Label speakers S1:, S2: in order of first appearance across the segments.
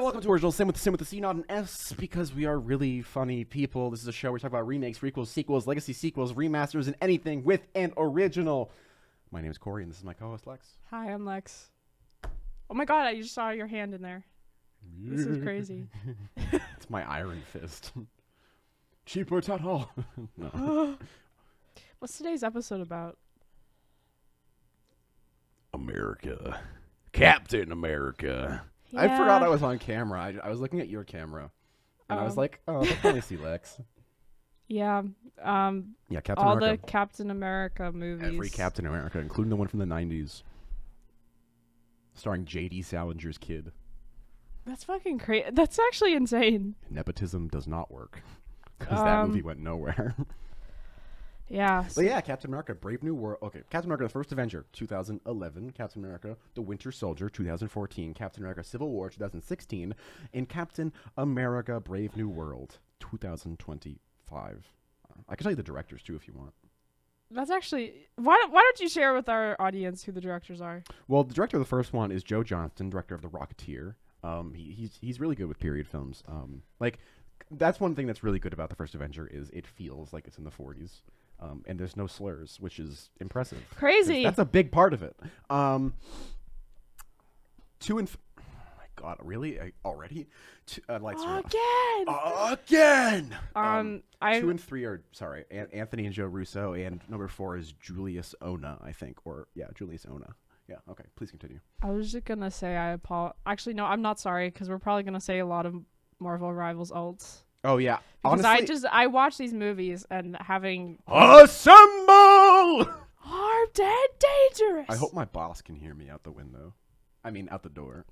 S1: welcome to Original Sin with the C, not an S, because we are really funny people. This is a show where we talk about remakes, requels, sequels, legacy sequels, remasters, and anything with an original. My name is Corey, and this is my co-host, Lex.
S2: Hi, I'm Lex. Oh my god, I just saw your hand in there. This is crazy.
S1: It's my iron fist. Cheaper at all. No.
S2: What's today's episode about?
S1: America. Captain America.
S2: Yeah.
S1: I forgot I was on camera. I was looking at your camera, and I was like, oh, they can see Lex.
S2: Yeah.
S1: Yeah, Captain
S2: all
S1: America.
S2: the Captain America movies.
S1: Every Captain America, including the one from the 90s. Starring J.D. Salinger's kid.
S2: That's fucking crazy. That's actually insane.
S1: Nepotism does not work. Because that movie went nowhere.
S2: Yeah.
S1: But yeah, Captain America, Brave New World. Okay, Captain America, The First Avenger, 2011. Captain America, The Winter Soldier, 2014. Captain America, Civil War, 2016. And Captain America, Brave New World, 2025. I can tell you the directors, too, if you want.
S2: That's actually... Why don't you share with our audience who the directors are?
S1: Well, the director of the first one is Joe Johnston, director of The Rocketeer. He's really good with period films. That's one thing that's really good about The First Avenger is it feels like it's in the 40s. And there's no slurs, which is impressive.
S2: Crazy.
S1: That's a big part of it. Oh my God, really? Already? Lights are off. Again! 2 and 3 are, sorry, Anthony and Joe Russo, and number 4 is Julius Ona, I think. Julius Ona. Yeah, okay, please continue.
S2: I was just gonna say Actually, no, I'm not sorry, because we're probably gonna say a lot of Marvel Rivals ults.
S1: Oh, yeah.
S2: Because
S1: honestly,
S2: I watch these movies and having...
S1: Assemble!
S2: Armed and dangerous!
S1: I hope my boss can hear me out the window. I mean, out the door.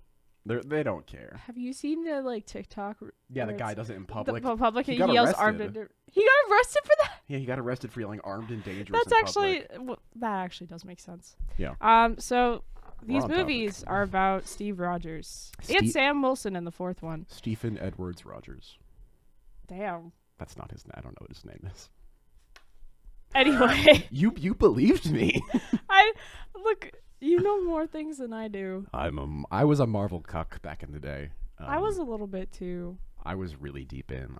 S1: They don't care.
S2: Have you seen the, TikTok?
S1: Yeah, the guy does it in public.
S2: Public,
S1: He
S2: he
S1: got
S2: yells
S1: arrested.
S2: armed and... He got arrested for that?
S1: Yeah, he got arrested for yelling armed and dangerous
S2: That's
S1: in
S2: actually...
S1: public.
S2: that actually does make sense.
S1: Yeah.
S2: So... These
S1: on
S2: movies are about Steve Rogers. And Sam Wilson in the fourth one.
S1: Stephen Edwards Rogers.
S2: Damn.
S1: That's not his name. I don't know what his name is.
S2: Anyway.
S1: You believed me.
S2: Look, you know more things than I do.
S1: I was a Marvel cuck back in the day.
S2: I was a little bit too.
S1: I was really deep in.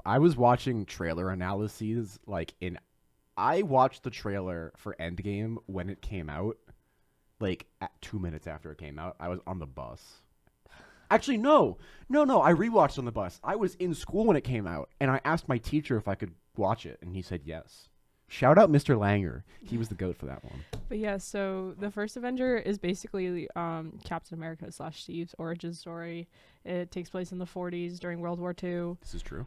S1: I was watching trailer analyses I watched the trailer for Endgame when it came out. At 2 minutes after it came out, I was on the bus. Actually, no. I rewatched on the bus. I was in school when it came out, and I asked my teacher if I could watch it, and he said yes. Shout out Mr. Langer. He was the GOAT for that one.
S2: But yeah, so the first Avenger is basically Captain America / Steve's origin story. It takes place in the 40s during World War II.
S1: This is true.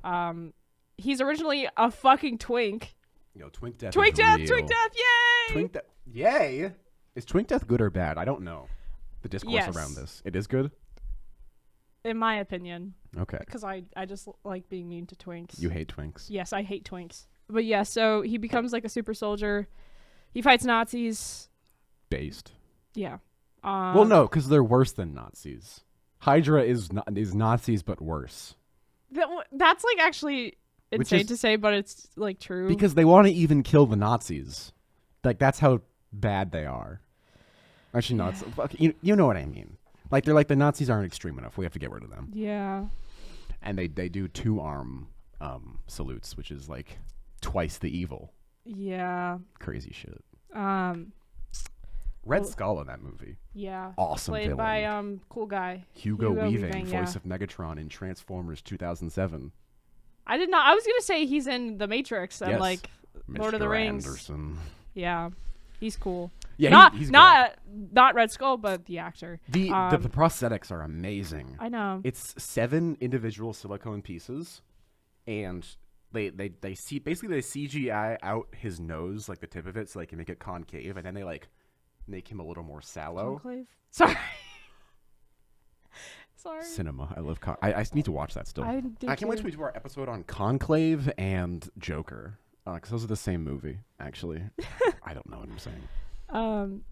S2: He's originally a fucking twink.
S1: Yo, Twink Death
S2: Twink
S1: is
S2: Death,
S1: real.
S2: Twink Death, yay!
S1: Twink Death, yay! Is Twink Death good or bad? I don't know the discourse around this. It is good?
S2: In my opinion.
S1: Okay.
S2: Because I just like being mean to twinks.
S1: You hate twinks.
S2: Yes, I hate twinks. But yeah, so he becomes like a super soldier. He fights Nazis.
S1: Based.
S2: Yeah.
S1: Well, no, because they're worse than Nazis. Hydra is Nazis, but worse.
S2: That's actually insane to say, but it's true.
S1: Because they want to even kill the Nazis. That's how bad they are. Actually, no, you know what I mean. They're the Nazis aren't extreme enough. We have to get rid of them.
S2: Yeah.
S1: And they do 2-arm salutes, which is twice the evil.
S2: Yeah.
S1: Crazy shit.
S2: Red
S1: Skull in that movie.
S2: Yeah.
S1: Awesome
S2: Played
S1: villain.
S2: by Cool Guy.
S1: Hugo Weaving, voice of Megatron in Transformers 2007.
S2: I did not. I was gonna say he's in The Matrix and
S1: yes.
S2: Lord of the Rings.
S1: Anderson.
S2: Yeah. He's cool.
S1: Yeah, he's
S2: not Red Skull, but the actor.
S1: The prosthetics are amazing.
S2: I know.
S1: It's 7 individual silicone pieces, and they CGI out his nose, the tip of it, so they can make it concave, and then they make him a little more sallow.
S2: Conclave? Sorry.
S1: Cinema. I love. I need to watch that still.
S2: I
S1: can't wait to do our episode on Conclave and Joker. Because those are the same movie, actually. I don't know what I'm saying.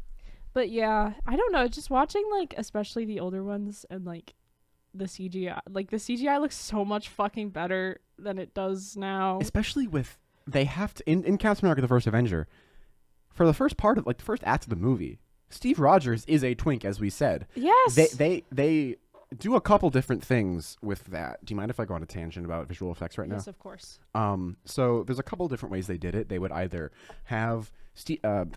S2: But yeah, I don't know. Just watching especially the older ones and the CGI. The CGI looks so much fucking better than it does now.
S1: Especially with they have to in Captain America: The First Avenger. For the first part of the first act of the movie, Steve Rogers is a twink, as we said.
S2: Yes.
S1: They do a couple different things with that. Do you mind if I go on a tangent about visual effects right now?
S2: Yes, of course.
S1: So there's a couple different ways they did it. They would either have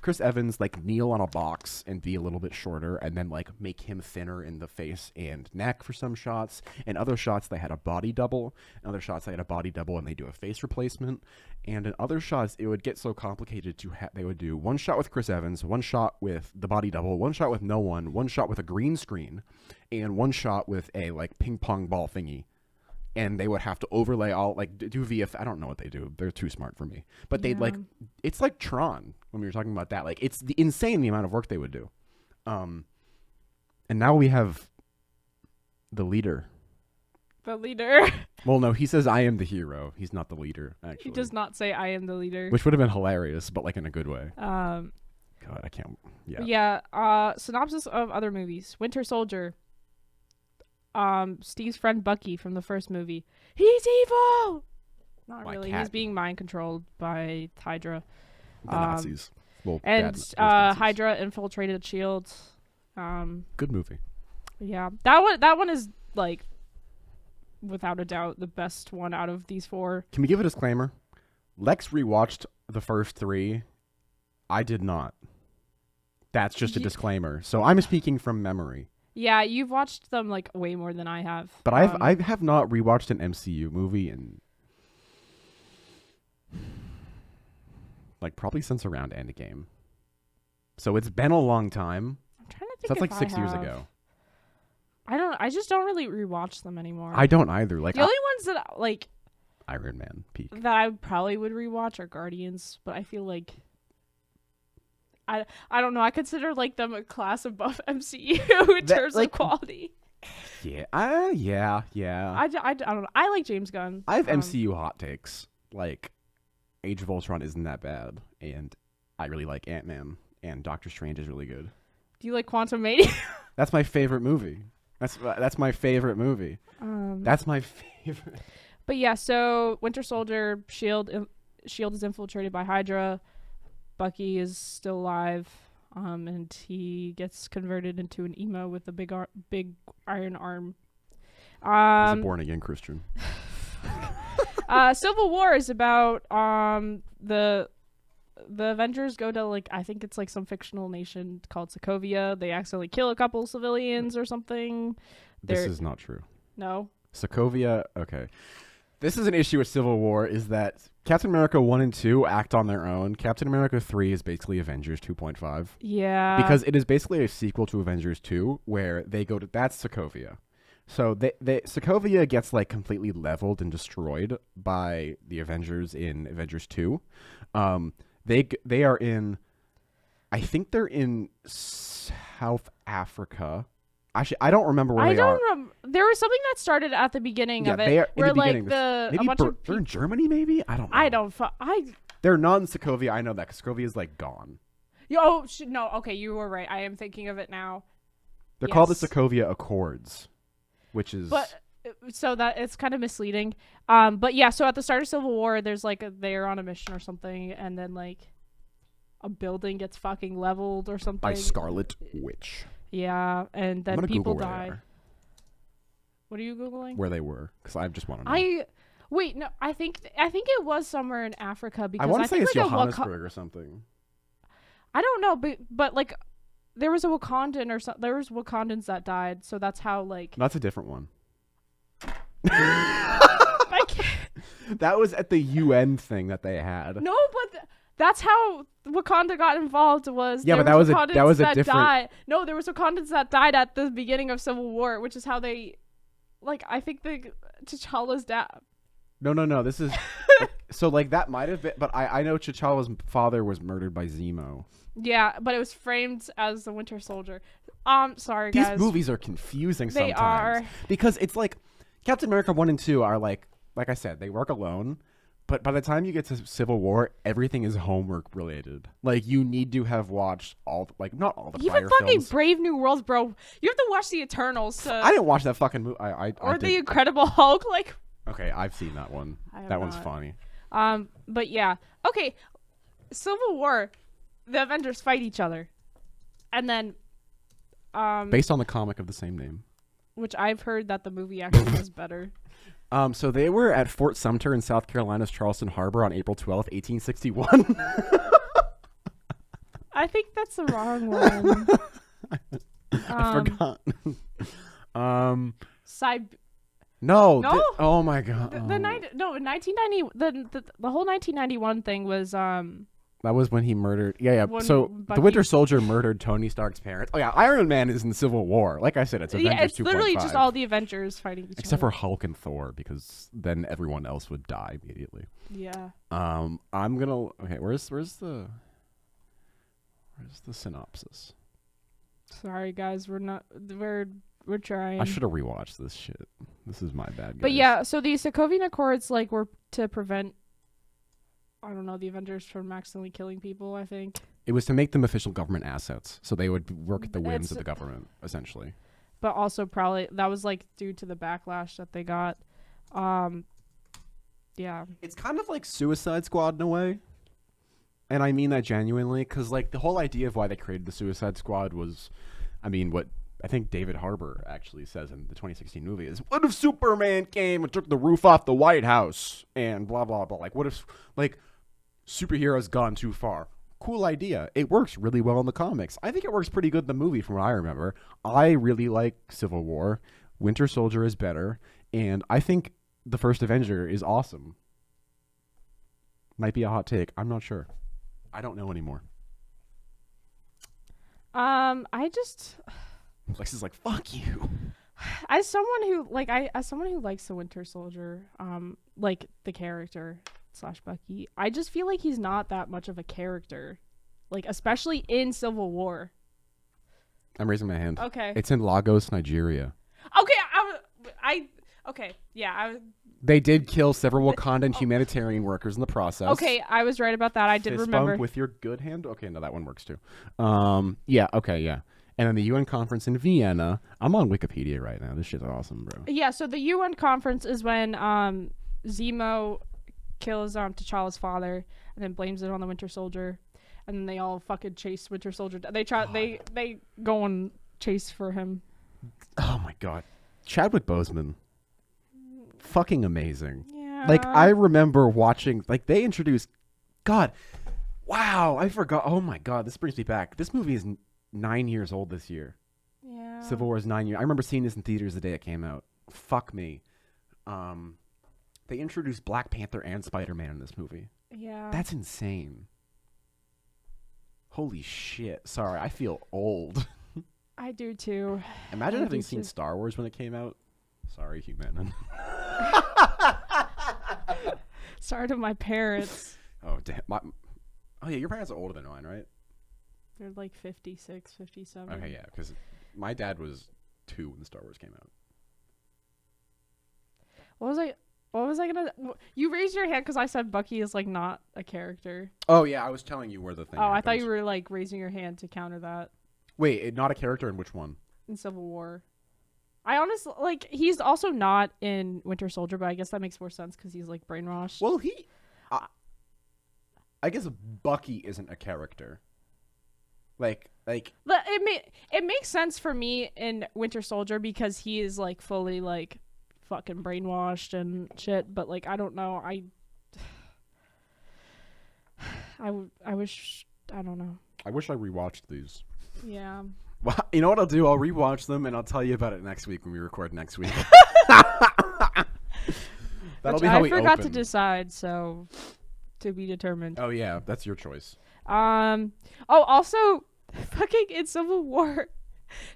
S1: Chris Evans like kneel on a box and be a little bit shorter, and then like make him thinner in the face and neck for some shots. And other shots they had a body double. In other shots they had a body double and they do a face replacement. And in other shots it would get so complicated to they would do one shot with Chris Evans, one shot with the body double, one shot with no one shot with a green screen, and one shot with a like ping pong ball thingy. And they would have to overlay all like do VF. I don't know what they do. They're too smart for me. But they'd like it's like Tron when we were talking about that. Like it's insane the amount of work they would do. And now we have the leader.
S2: The leader.
S1: Well, no, he says I am the hero. He's not the leader. Actually,
S2: He does not say I am the leader.
S1: which would have been hilarious, but like in a good way.
S2: God,
S1: I can't. Yeah.
S2: Yeah. Synopsis of other movies: Winter Soldier. Steve's friend Bucky from the first movie. He's evil. Not
S1: My
S2: really.
S1: cat.
S2: He's being mind controlled by Hydra.
S1: The Nazis. Well,
S2: And
S1: Nazis.
S2: Hydra infiltrated Shield.
S1: Good movie.
S2: Yeah, that one is like, without a doubt, the best one out of these four.
S1: Can we give a disclaimer? Lex rewatched the first three. I did not. That's just a disclaimer. So I'm speaking from memory.
S2: Yeah, you've watched them like way more than I have.
S1: But I have not rewatched an MCU movie in like probably since around Endgame. So it's been a long time.
S2: I'm trying to think.
S1: So that's like
S2: if
S1: 6
S2: I
S1: years
S2: have.
S1: ago.
S2: I just don't really rewatch them anymore.
S1: I don't either. Like
S2: the only ones that like
S1: Iron Man peak.
S2: that I probably would rewatch are Guardians, but I feel like I don't know. I consider like them a class above MCU in terms
S1: like,
S2: of quality.
S1: Yeah. Yeah.
S2: I don't know. I like James Gunn.
S1: I have MCU hot takes. Like Age of Ultron isn't that bad, and I really like Ant-Man, and Doctor Strange is really good.
S2: Do you like Quantum Mania?
S1: That's my favorite movie. That's my favorite movie. That's my favorite.
S2: But yeah, so Winter Soldier, Shield is infiltrated by Hydra. Bucky is still alive, and he gets converted into an emo with a big iron arm.
S1: He's a born again Christian.
S2: Civil War is about the Avengers go to like, I think it's like some fictional nation called Sokovia. They accidentally kill a couple civilians or something.
S1: This is not true.
S2: No.
S1: Sokovia. Okay. This is an issue with Civil War is that Captain America 1 and 2 act on their own. Captain America 3 is basically Avengers 2.5.
S2: Yeah.
S1: Because it is basically a sequel to Avengers 2 where they go to that's Sokovia. So they Sokovia gets like completely leveled and destroyed by the Avengers in Avengers 2. They are in, I think they're in South Africa. Actually, I don't remember where they are.
S2: There was something that started at the beginning of it.
S1: They are in
S2: where
S1: the beginning.
S2: Maybe
S1: They're in Germany, maybe? I don't know.
S2: They're
S1: not in Sokovia. I know that because Sokovia is like gone.
S2: No. Okay, you were right. I am thinking of it now.
S1: They're called the Sokovia Accords, which is.
S2: So that it's kind of misleading. But yeah, so at the start of Civil War, there's like they're on a mission or something, and then like a building gets fucking leveled or something
S1: by Scarlet Witch.
S2: Yeah, and then people die. What are you Googling?
S1: Where they were, because I just want to know.
S2: Wait, no, I think it was somewhere in Africa because
S1: I want to say it's
S2: like
S1: Johannesburg or something.
S2: I don't know, but like there was a Wakandan or something. There was Wakandans that died, so that's how like.
S1: That's a different one.
S2: I can't.
S1: That was at the UN thing that they had.
S2: No, but. That's how Wakanda got involved. But
S1: that was a different.
S2: Died. No, there was Wakandans that died at the beginning of Civil War, which is how they, like, I think T'Challa's dad.
S1: No. This is so like that might have been, but I know T'Challa's father was murdered by Zemo.
S2: Yeah, but it was framed as the Winter Soldier. Sorry,
S1: These
S2: guys.
S1: These movies are confusing sometimes.
S2: They are
S1: because it's like Captain America 1 and 2 are like I said, they work alone. But by the time you get to Civil War, everything is homework related. Like you need to have watched not all the prior
S2: even fucking
S1: films.
S2: Brave New Worlds, bro. You have to watch the Eternals.
S1: I didn't watch that fucking movie.
S2: Or the Incredible Hulk. Like.
S1: Okay, I've seen that one. That one's funny.
S2: But yeah. Okay, Civil War, the Avengers fight each other, and then.
S1: Based on the comic of the same name.
S2: which I've heard that the movie actually is better.
S1: So they were at Fort Sumter in South Carolina's Charleston Harbor on April 12th, 1861.
S2: I think that's the wrong one.
S1: I forgot.
S2: No.
S1: Oh my god.
S2: The 1990 the whole 1991 thing was
S1: That was when he murdered. Yeah.
S2: When
S1: So
S2: Bucky-
S1: the Winter Soldier murdered Tony Stark's parents. Oh yeah, Iron Man is in Civil War. Like I said, it's Avengers 2.5.
S2: yeah, it's literally just all the Avengers fighting each
S1: Except
S2: other.
S1: for Hulk and Thor, because then everyone else would die immediately.
S2: Yeah.
S1: I'm gonna. Okay, where's the synopsis?
S2: Sorry guys, we're trying.
S1: I should have rewatched this shit. This is my bad.
S2: But
S1: guys.
S2: yeah, so the Sokovian Accords like were to prevent, I don't know, the Avengers from accidentally killing people, I think.
S1: It was to make them official government assets, so they would work at the whims
S2: It's-
S1: of the government, essentially.
S2: But also probably that was like due to the backlash that they got. Yeah.
S1: It's kind of like Suicide Squad in a way. And I mean that genuinely, because like the whole idea of why they created the Suicide Squad was, I mean, what I think David Harbour actually says in the 2016 movie is, what if Superman came and took the roof off the White House and blah, blah, blah. Like, what if, like, superheroes gone too far? Cool idea. It works really well in the comics. I think it works pretty good in the movie from what I remember. I really like Civil War. Winter Soldier is better. And I think the first Avenger is awesome. Might be a hot take. I'm not sure. I don't know anymore.
S2: I just
S1: Lex is like, fuck you.
S2: as someone who likes the Winter Soldier, like the character / Bucky, I just feel like he's not that much of a character, like especially in Civil War.
S1: I'm raising my hand.
S2: Okay.
S1: It's in Lagos, Nigeria.
S2: Okay.
S1: They did kill several Wakandan humanitarian workers in the process.
S2: Okay, I was right about that. I did
S1: Fist
S2: remember.
S1: bump with your good hand. Okay, no, that one works too. Yeah. Okay, yeah. And then the UN conference in Vienna. I'm on Wikipedia right now. This shit's awesome, bro.
S2: Yeah, so the UN conference is when Zemo kills T'Challa's father and then blames it on the Winter Soldier, and then they all fucking chase Winter Soldier. They go and chase for him.
S1: Oh my god, Chadwick Boseman, fucking amazing.
S2: Yeah.
S1: Like I remember watching. Like they introduced. God, wow, I forgot. Oh my god, this brings me back. This movie is 9 years old this year.
S2: Yeah.
S1: Civil War is 9 years. I remember seeing this in theaters the day it came out. Fuck me. They introduced Black Panther and Spider-Man in this movie.
S2: Yeah.
S1: That's insane. Holy shit. Sorry, I feel old.
S2: I do too.
S1: Imagine
S2: I
S1: having
S2: do
S1: seen
S2: too.
S1: Star Wars when it came out. Sorry, human.
S2: Sorry to my parents.
S1: Oh, damn. Oh, yeah, your parents are older than mine, right?
S2: They're like 56, 57.
S1: Okay, yeah, because my dad was 2 when Star Wars came out.
S2: What was I gonna? You raised your hand because I said Bucky is like not a character.
S1: Oh, yeah, I was telling you where the thing
S2: I thought
S1: happens.
S2: you were like raising your hand to counter that
S1: Wait, not a character in which one?
S2: in Civil War. I honestly like he's also not in Winter Soldier, but I guess that makes more sense because he's like brainwashed.
S1: Well, I guess Bucky isn't a character. Like
S2: But it makes sense for me in Winter Soldier because he is like fully like fucking brainwashed and shit. But like I don't know, I wish I don't know.
S1: I wish I rewatched these.
S2: Yeah.
S1: Well, you know what I'll do? I'll rewatch them and I'll tell you about it next week when we record next week. That'll
S2: Which
S1: be how
S2: I
S1: we
S2: forgot to
S1: open.
S2: decide, so to be determined.
S1: Oh yeah, that's your choice.
S2: Also, fucking in Civil War,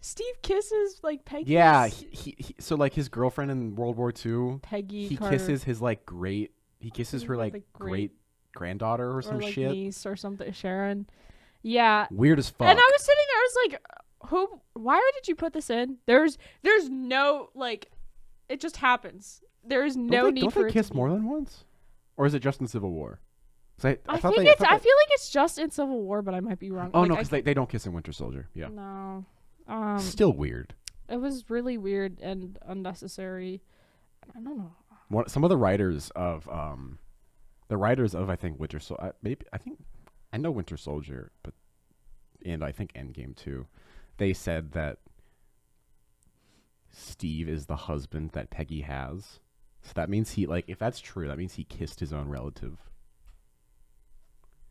S2: Steve kisses like Peggy.
S1: Yeah, he so like his girlfriend in World War II,
S2: Peggy.
S1: he
S2: Carter,
S1: kisses his like he kisses her like great granddaughter or some
S2: like
S1: shit.
S2: niece or something. Sharon. Yeah.
S1: Weird as fuck.
S2: And I was sitting there, I was like, why did you put this in? There's no like, it just happens. There is no need
S1: don't
S2: for
S1: they
S2: it
S1: kiss
S2: to be.
S1: more than once, or is it just in Civil War? 'Cause
S2: I
S1: thought
S2: think
S1: they-
S2: it's.
S1: thought
S2: I
S1: they-
S2: feel like it's just in Civil War, but I might be wrong.
S1: Oh
S2: like,
S1: no, because they don't kiss in Winter Soldier. Yeah,
S2: no.
S1: still weird.
S2: It was really weird and unnecessary. I don't know.
S1: Some of the writers of I think Winter Soldier. I know Winter Soldier, and I think Endgame too. They said that Steve is the husband that Peggy has. So that means he, like, if that's true, that means he kissed his own relative.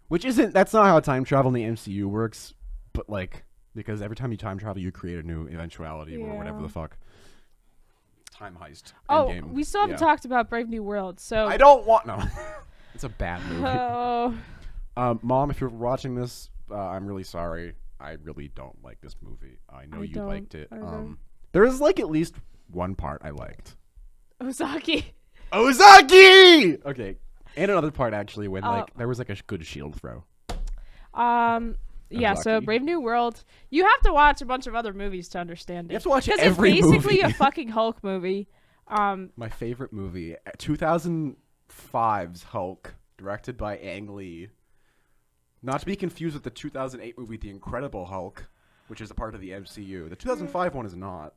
S1: Which that's not how time travel in the MCU works, but, like, because every time you time travel, you create a new eventuality or whatever the fuck. Time heist.
S2: Oh,
S1: Endgame.
S2: we still haven't talked about Brave New World, so...
S1: I don't want... No. It's a bad movie.
S2: Oh.
S1: Mom, if you're watching this, I'm really sorry. I really don't like this movie. I know you liked it. There's, like, at least one part I liked.
S2: Ozaki!
S1: Okay. And another part, actually, when, like, there was, like, a good shield throw.
S2: Yeah, so Brave New World. You have to watch a bunch of other movies to understand it.
S1: You have to watch every movie.
S2: It's basically a fucking Hulk movie.
S1: My favorite movie, 2005's Hulk, directed by Ang Lee. Not to be confused with the 2008 movie The Incredible Hulk, which is a part of the MCU. The 2005 one is not.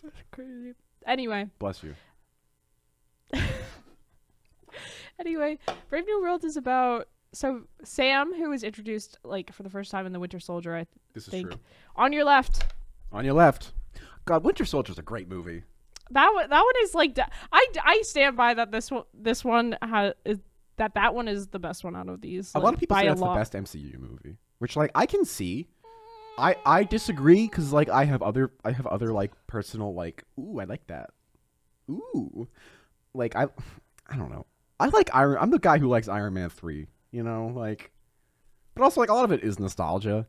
S2: That's crazy. Anyway.
S1: Bless you.
S2: Anyway, Brave New World is about... So, Sam, who was introduced, like, for the first time in The Winter Soldier, I
S1: this
S2: think.
S1: Is true.
S2: On your left.
S1: On your left. God, Winter Soldier's a great movie.
S2: That one is, like... I stand by that this one that one is the best one out of these.
S1: A lot of people say that's the best MCU movie. Which, like, I can see. I disagree, because, like, I have other, like, personal, like, ooh, I like that. Ooh. Like, I don't know. I'm the guy who likes Iron Man 3. You know, like, but also, like, a lot of it is nostalgia.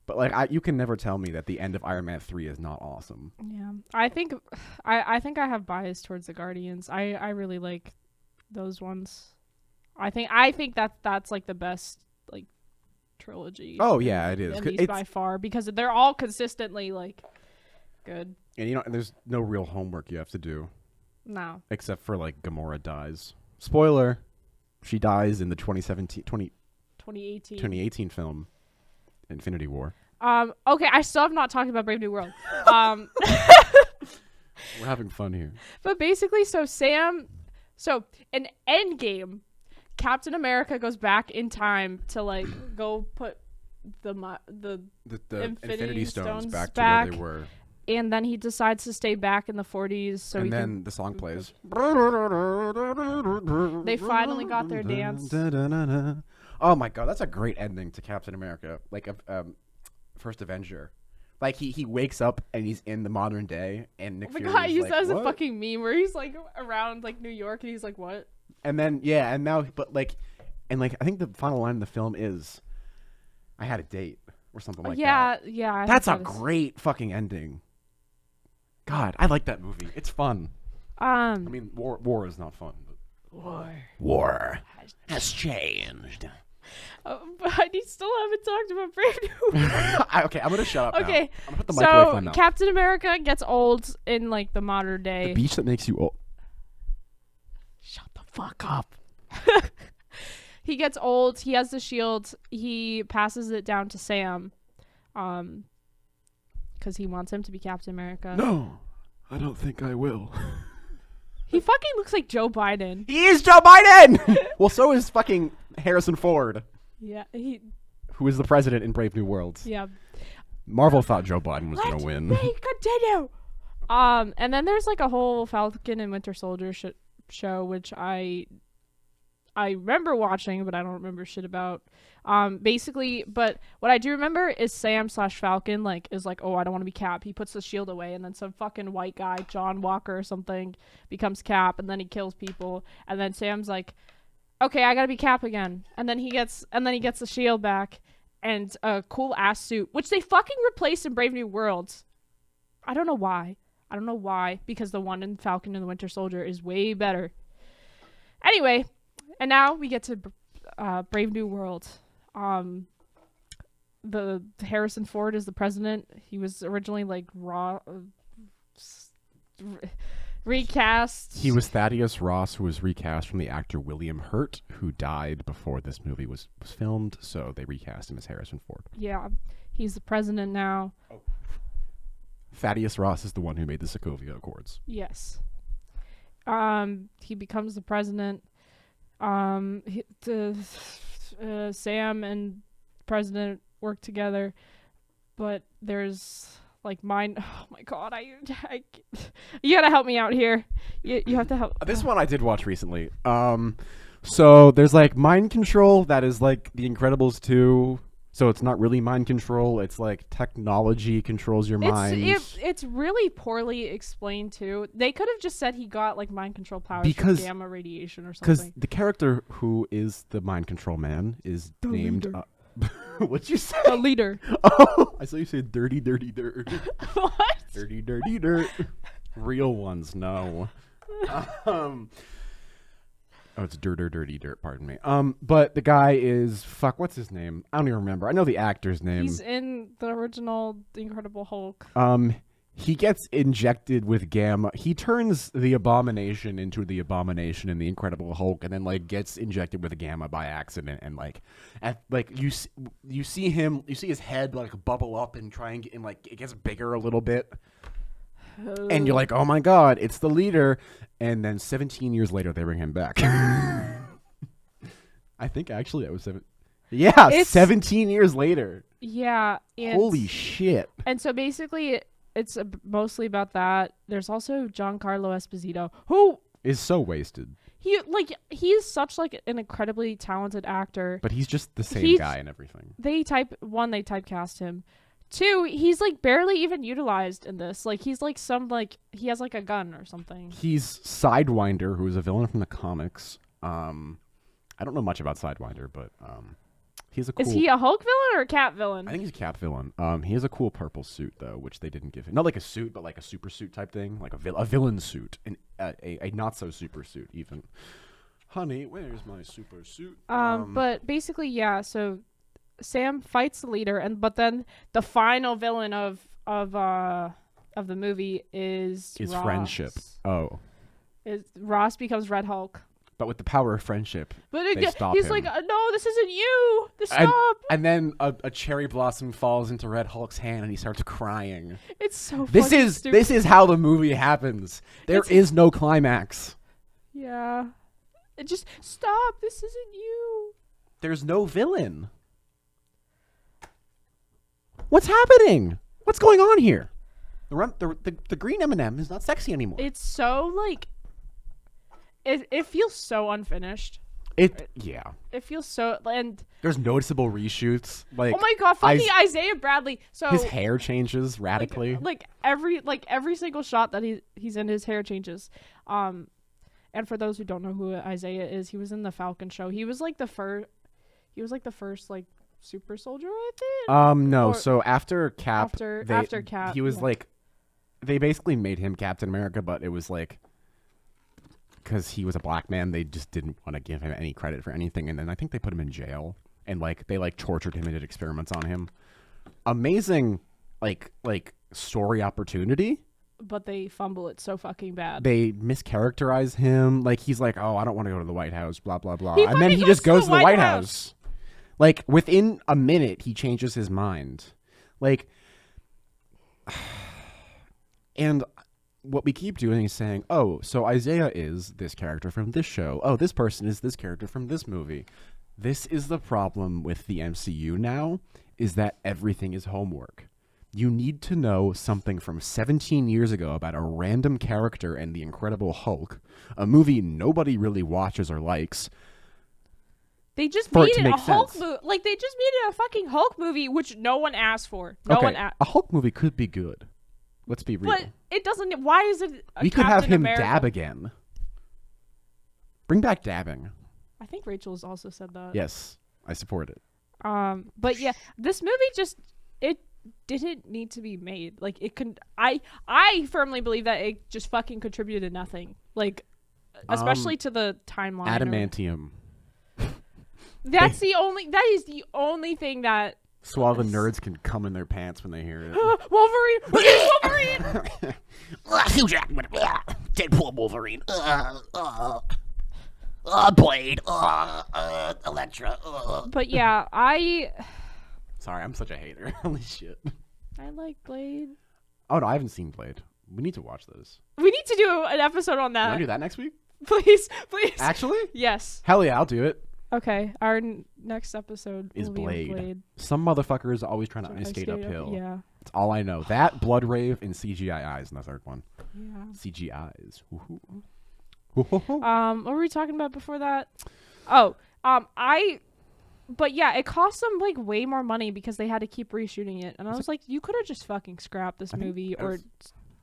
S1: But, like, you can never tell me that the end of Iron Man 3 is not awesome.
S2: Yeah, I think I have bias towards the Guardians. I really like those ones. I think that's like the best, like, trilogy.
S1: Oh yeah, it is.
S2: At least by far, because they're all consistently, like, good.
S1: And, you know, there's no real homework you have to do.
S2: No.
S1: Except for, like, Gamora dies. Spoiler. She dies in the 2018 film, Infinity War.
S2: Okay, I still have not talked about Brave New World.
S1: We're having fun here.
S2: But basically, so in Endgame, Captain America goes back in time to, like, go put the Infinity Stones back to where they were. And then he decides to stay back in the 40s. So and then
S1: the song plays.
S2: They finally got their dance.
S1: Oh my god, that's a great ending to Captain America. Like, first Avenger. Like, he wakes up and he's in the modern day, and Nick Fury is like,
S2: I use that as
S1: what?
S2: A fucking meme where he's, like, around, like, New York, and he's like, what?
S1: And then, yeah, and now, but, like, and, like, I think the final line in the film is, I had a date, or something like that.
S2: Yeah.
S1: That's a great fucking ending. God, I like that movie. It's fun. I mean, war is not fun. But war has changed.
S2: But I still haven't talked about Brave New World.
S1: Okay, I'm gonna shut up.
S2: Okay,
S1: now. I'm gonna put the mic away from my mouth.
S2: Captain America gets old in, like, the modern day.
S1: The beach that makes you old.
S2: Shut the fuck up. He gets old. He has the shield. He passes it down to Sam. Because he wants him to be Captain America.
S1: No, I don't think I will.
S2: He fucking looks like Joe Biden.
S1: He is Joe Biden! Well, so is fucking Harrison Ford.
S2: Yeah,
S1: who is the president in Brave New World.
S2: Yeah.
S1: Marvel thought Joe Biden was going to win.
S2: Let me continue. And then there's, like, a whole Falcon and Winter Soldier show, which I remember watching, but I don't remember shit about. Basically, but what I do remember is Sam/Falcon, like, is like, oh, I don't want to be Cap. He puts the shield away, and then some fucking white guy, John Walker or something, becomes Cap, and then he kills people. And then Sam's like, okay, I gotta be Cap again. And then he gets the shield back and a cool ass suit, which they fucking replaced in Brave New World. I don't know why, because the one in Falcon and the Winter Soldier is way better. Anyway, and now we get to Brave New World. The Harrison Ford is the president. He was originally, like, recast.
S1: He was Thaddeus Ross, who was recast from the actor William Hurt, who died before this movie was filmed, so they recast him as Harrison Ford.
S2: Yeah, he's the president now.
S1: Oh. Thaddeus Ross is the one who made the Sokovia Accords.
S2: Yes. He becomes the president. Sam and the president work together, but there's, like mind. Oh my god, you gotta help me out here. You have to help.
S1: This one I did watch recently. So there's like mind control that is like The Incredibles 2. So it's not really mind control. It's like technology controls your mind.
S2: It's really poorly explained too. They could have just said he got like mind control powers
S1: Because-
S2: from gamma radiation or
S1: Because
S2: something.
S1: the character who is the mind control man is named.
S2: leader.
S1: What'd you say?
S2: The leader.
S1: Oh, I saw you say dirty, dirty dirt.
S2: What?
S1: Dirty, dirty dirt. Real ones, no. Oh, it's dirty dirt. Pardon me. But the guy is what's his name? I don't even remember. I know the actor's name.
S2: He's in the original The Incredible Hulk.
S1: He gets injected with gamma. He turns the Abomination into the Abomination in the Incredible Hulk, and then like gets injected with gamma by accident. And like, you see his head like bubble up and try and get, and like it gets bigger a little bit. And you're like, oh my god, it's the leader. And then 17 years later, they bring him back. I think actually that was 7. Yeah, 17 years later.
S2: Yeah.
S1: Holy shit.
S2: And so basically, it's mostly about that. There's also Giancarlo Esposito, who
S1: is so wasted.
S2: He's such like an incredibly talented actor.
S1: But he's just the same guy and everything.
S2: They typecast him. 2, he's like barely even utilized in this. Like he's like he has like a gun or something.
S1: He's Sidewinder, who is a villain from the comics. I don't know much about Sidewinder, but he's a cool.
S2: Is he a Hulk villain or a Cap villain?
S1: I think he's a Cap villain. He has a cool purple suit though, which they didn't give him. Not like a suit, but like a super suit type thing, like a villain suit, and a not so super suit even. Honey, where's my super suit?
S2: But basically, yeah. So Sam fights the leader, but then the final villain of the movie is Ross.
S1: Friendship. Oh,
S2: Ross becomes Red Hulk.
S1: But with the power of friendship,
S2: but
S1: they stop
S2: he's
S1: him.
S2: like, no, this isn't you. Stop.
S1: And then a cherry blossom falls into Red Hulk's hand, and he starts crying.
S2: It's so.
S1: This is how the movie happens. There is no climax.
S2: Yeah. Just stop. This isn't you.
S1: There's no villain. What's happening? What's going on here? The green M&M is not sexy anymore.
S2: It's so like. It feels so unfinished.
S1: It
S2: feels so, and
S1: there's noticeable reshoots. Like,
S2: oh my god, fucking Isaiah Bradley. So
S1: his hair changes radically.
S2: Like every single shot that he's in, his hair changes. And for those who don't know who Isaiah is, he was in the Falcon show. He was like the first. Like super soldier, I think.
S1: No. So after Cap,
S2: after Cap,
S1: he was like, they basically made him Captain America, but it was like, because he was a black man, they just didn't want to give him any credit for anything, and then I think they put him in jail, and like they like tortured him and did experiments on him. Amazing, like story opportunity.
S2: But they fumble it so fucking bad.
S1: They mischaracterize him. Like he's like, oh, I don't want to go to the White House, blah blah blah, and then he just goes to the White House. Like within a minute, he changes his mind. Like, and what we keep doing is saying, oh, so Isaiah is this character from this show. Oh, this person is this character from this movie. This is the problem with the MCU now, is that everything is homework. You need to know something from 17 years ago about a random character and the Incredible Hulk, a movie nobody really watches or likes.
S2: They just made it a Hulk movie. Like, they just made it a fucking Hulk movie, which no one asked for. No one asked.
S1: A Hulk movie could be good. Let's be real.
S2: But it doesn't. Why is it?
S1: We could have him dab again. Bring back dabbing.
S2: I think Rachel's also said that.
S1: Yes, I support it.
S2: But yeah, this movie it didn't need to be made. Like it can. I firmly believe that it just fucking contributed to nothing. Like, especially to the timeline.
S1: Adamantium.
S2: That is the only thing that.
S1: So all the nerds can come in their pants when they hear it.
S2: Wolverine! Wolverine!
S3: Hugh Jackman. Deadpool Wolverine. Blade. Elektra.
S2: But yeah,
S1: Sorry, I'm such a hater. Holy shit.
S2: I like Blade.
S1: Oh, no, I haven't seen Blade. We need to watch those.
S2: We need to do an episode on that.
S1: Can I do that next week?
S2: Please.
S1: Actually?
S2: Yes.
S1: Hell yeah, I'll do it.
S2: Okay, our next episode
S1: Is
S2: will be
S1: Blade.
S2: Blade.
S1: Some motherfucker is always trying to skate uphill.
S2: Yeah.
S1: That's all I know. That, Blood Rave, and CGI eyes in the third one.
S2: Yeah.
S1: CGIs.
S2: What were we talking about before that? Oh, but yeah, it cost them like way more money because they had to keep reshooting it, and I was like, you could have just fucking scrapped this movie or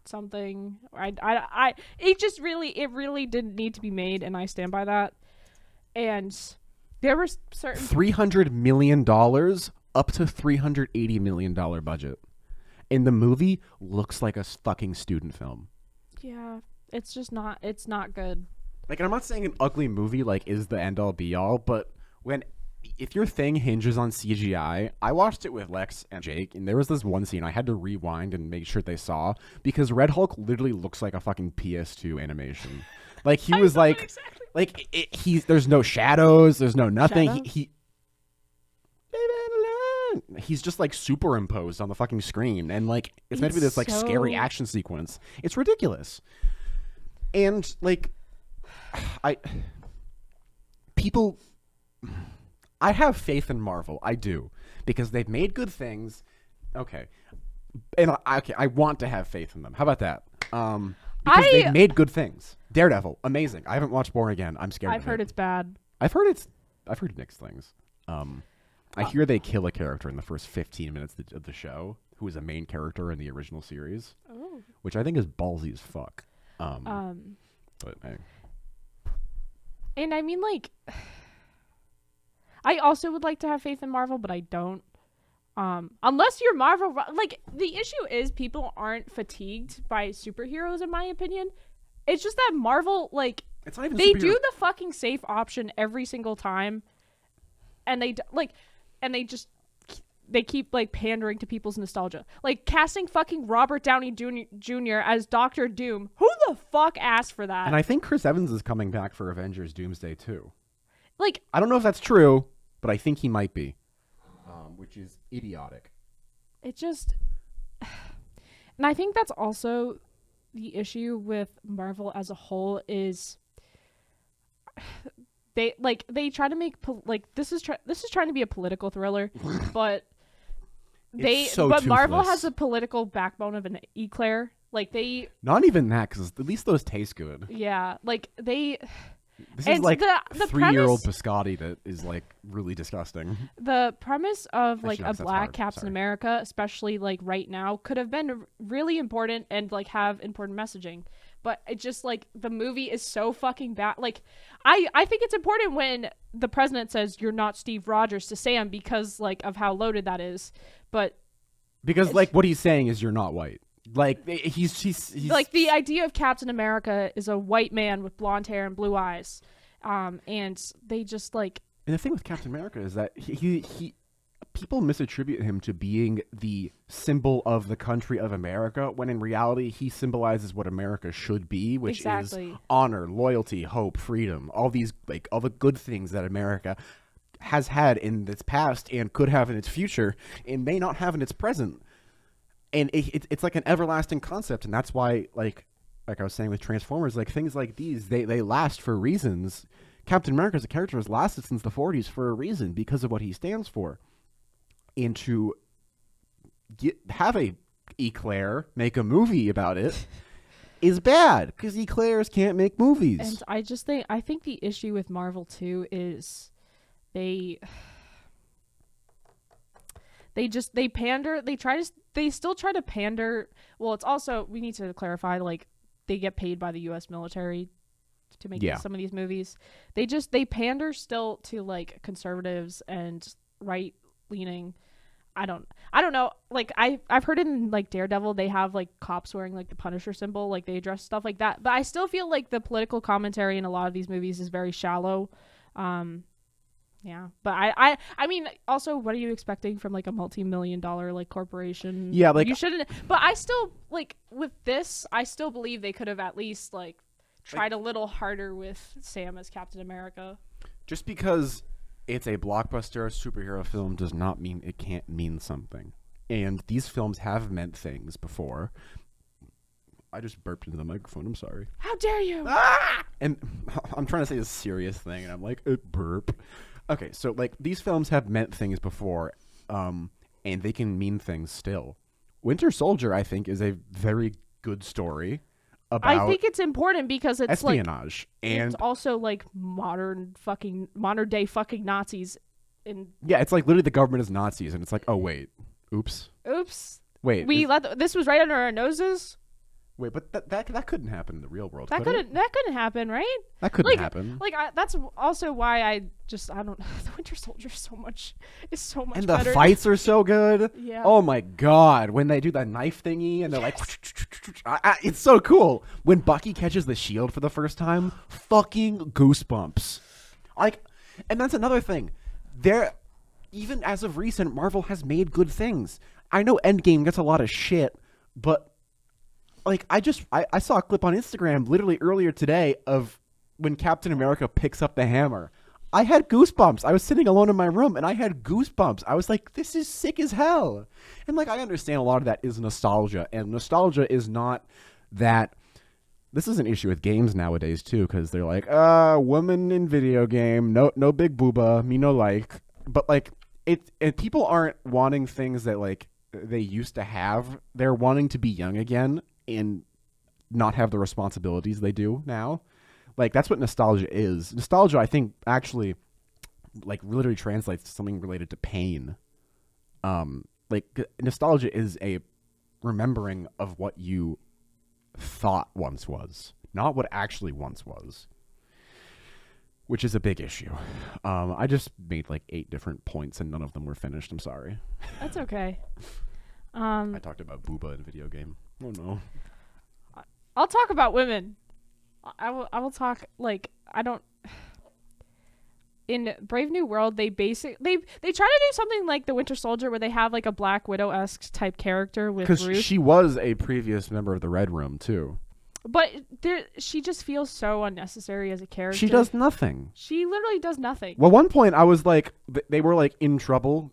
S2: something. It really didn't need to be made, and I stand by that. And there were certain
S1: $300 million up to $380 million budget, and the movie looks like a fucking student film.
S2: Yeah, it's just not. It's not good.
S1: Like, and I'm not saying an ugly movie like is the end all be all, but if your thing hinges on CGI, I watched it with Lex and Jake, and there was this one scene I had to rewind and make sure they saw because Red Hulk literally looks like a fucking PS2 animation. Like he was like, exactly. Like there's no shadows, there's no nothing. He's just like superimposed on the fucking screen, and like it's meant to be this like scary action sequence. It's ridiculous, and like I have faith in Marvel. I do, because they've made good things. Okay, and I want to have faith in them. How about that? Because they've made good things. Daredevil, amazing. I haven't watched Born Again. I'm scared.
S2: I've heard it's bad.
S1: I've heard mixed things. I hear they kill a character in the first 15 minutes of the show, who is a main character in the original series, which I think is ballsy as fuck. But hey.
S2: And I mean, like, I also would like to have faith in Marvel, but I don't. Unless you're Marvel, like, the issue is people aren't fatigued by superheroes, in my opinion. It's just that Marvel, like,
S1: it's not even
S2: they do the fucking safe option every single time, and they keep like pandering to people's nostalgia, like casting fucking Robert Downey Jr. as Doctor Doom. Who the fuck asked for that?
S1: And I think Chris Evans is coming back for Avengers Doomsday too.
S2: Like,
S1: I don't know if that's true, but I think he might be, which is idiotic.
S2: It just, and I think that's also the issue with Marvel as a whole is they try to make this is trying to be a political thriller, but Marvel has a political backbone of an eclair. Like, they
S1: not even that, because at least those taste good.
S2: Yeah, like they.
S1: This is like the 3-year-old biscotti that is like really disgusting.
S2: The premise of like a black Captain America, especially like right now, could have been really important and like have important messaging. But it just like the movie is so fucking bad. Like I think it's important when the president says you're not Steve Rogers to Sam because like of how loaded that is. But
S1: because like what he's saying is you're not white. Like he's
S2: like the idea of Captain America is a white man with blonde hair and blue eyes, and they just like.
S1: And the thing with Captain America is that he people misattribute him to being the symbol of the country of America, when in reality he symbolizes what America should be, which is honor, loyalty, hope, freedom, all these like all the good things that America has had in its past and could have in its future and may not have in its present. And it's like an everlasting concept, and that's why, like I was saying with Transformers, like things like these, they last for reasons. Captain America as a character has lasted since the 40s for a reason, because of what he stands for. And to have a eclair make a movie about it is bad, because eclairs can't make movies.
S2: And I think the issue with Marvel too is they still try to pander. Well, it's also, we need to clarify, like, they get paid by the U.S. military to make some of these movies. They pander still to like conservatives and right leaning. I don't know. Like I've heard in like Daredevil, they have like cops wearing like the Punisher symbol, like they address stuff like that. But I still feel like the political commentary in a lot of these movies is very shallow. Yeah, but I mean, also, what are you expecting from like a multi-million-dollar like corporation?
S1: Yeah, like
S2: you shouldn't. But I still like with this. I still believe they could have at least like tried a little harder with Sam as Captain America.
S1: Just because it's a blockbuster superhero film does not mean it can't mean something. And these films have meant things before. I just burped into the microphone. I'm sorry.
S2: How dare you?
S1: Ah! And I'm trying to say a serious thing, and I'm like, burp. Okay, so like these films have meant things before, and they can mean things still. Winter Soldier, I think, is a very good story about
S2: I think it's important because it's
S1: espionage and
S2: it's also like modern day fucking Nazis. And
S1: yeah, it's like literally the government is Nazis, and it's like, oh wait, oops, wait,
S2: this was right under our noses.
S1: wait, but that couldn't happen in the real world.
S2: That couldn't happen, right?
S1: That couldn't happen.
S2: That's also why I don't know. The Winter Soldier is so much
S1: and the
S2: better.
S1: fights are so good.
S2: Yeah.
S1: Oh my god, when they do that knife thingy and they're like, it's so cool. When Bucky catches the shield for the first time, fucking goosebumps. Like, and that's another thing. Even as of recent, Marvel has made good things. I know Endgame gets a lot of shit, but like I saw a clip on Instagram literally earlier today of when Captain America picks up the hammer. I had goosebumps. I was sitting alone in my room and I had goosebumps. I was like, this is sick as hell. And like I understand a lot of that is nostalgia, and nostalgia is not that. This is an issue with games nowadays too, because they're like, woman in video game, no big booba, me no like. But like people aren't wanting things that like they used to have. They're wanting to be young again and not have the responsibilities they do now. Like that's what nostalgia is. Nostalgia, I think, actually like literally translates to something related to pain. Like nostalgia is a remembering of what you thought once was, not what actually once was, which is a big issue. I just made like 8 different points and none of them were finished. I'm sorry.
S2: That's okay.
S1: I talked about booba in video game. Oh no.
S2: I'll talk about women. I will talk like I don't. In Brave New World, they try to do something like the Winter Soldier, where they have like a Black Widow-esque type character with Ruth.
S1: Because she was a previous member of the Red Room too.
S2: But she just feels so unnecessary as a character.
S1: She does nothing.
S2: She literally does nothing.
S1: Well, one point I was like, they were like in trouble.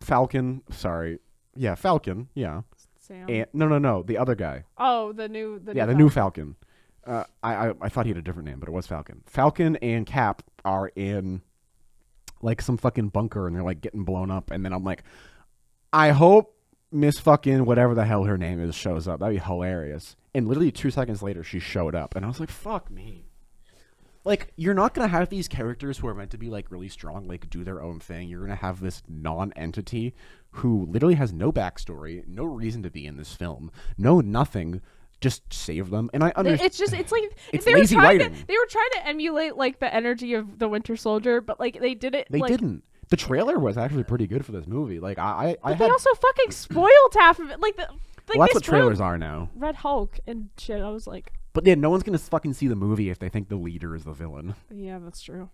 S1: Falcon, sorry, yeah, Falcon, yeah.
S2: Sam.
S1: And, no, the other guy.
S2: Oh, the new
S1: Falcon. I thought he had a different name, but it was Falcon. Falcon and Cap are in like some fucking bunker, and they're like getting blown up. And then I'm like, I hope Miss fucking whatever the hell her name is shows up. That'd be hilarious. And literally 2 seconds later, she showed up, and I was like, fuck me. Like, you're not gonna have these characters who are meant to be like really strong, like do their own thing. You're gonna have this non-entity who literally has no backstory, no reason to be in this film, no nothing. Just save them, and I understand.
S2: It's like
S1: it's
S2: they
S1: lazy writing.
S2: They were trying to emulate like the energy of the Winter Soldier, but like they did it.
S1: They didn't. The trailer was actually pretty good for this movie. Like
S2: they also fucking spoiled half of it. Like
S1: that's what trailers are now.
S2: Red Hulk and shit. I was like,
S1: but yeah, no one's gonna fucking see the movie if they think the leader is the villain.
S2: Yeah, that's true.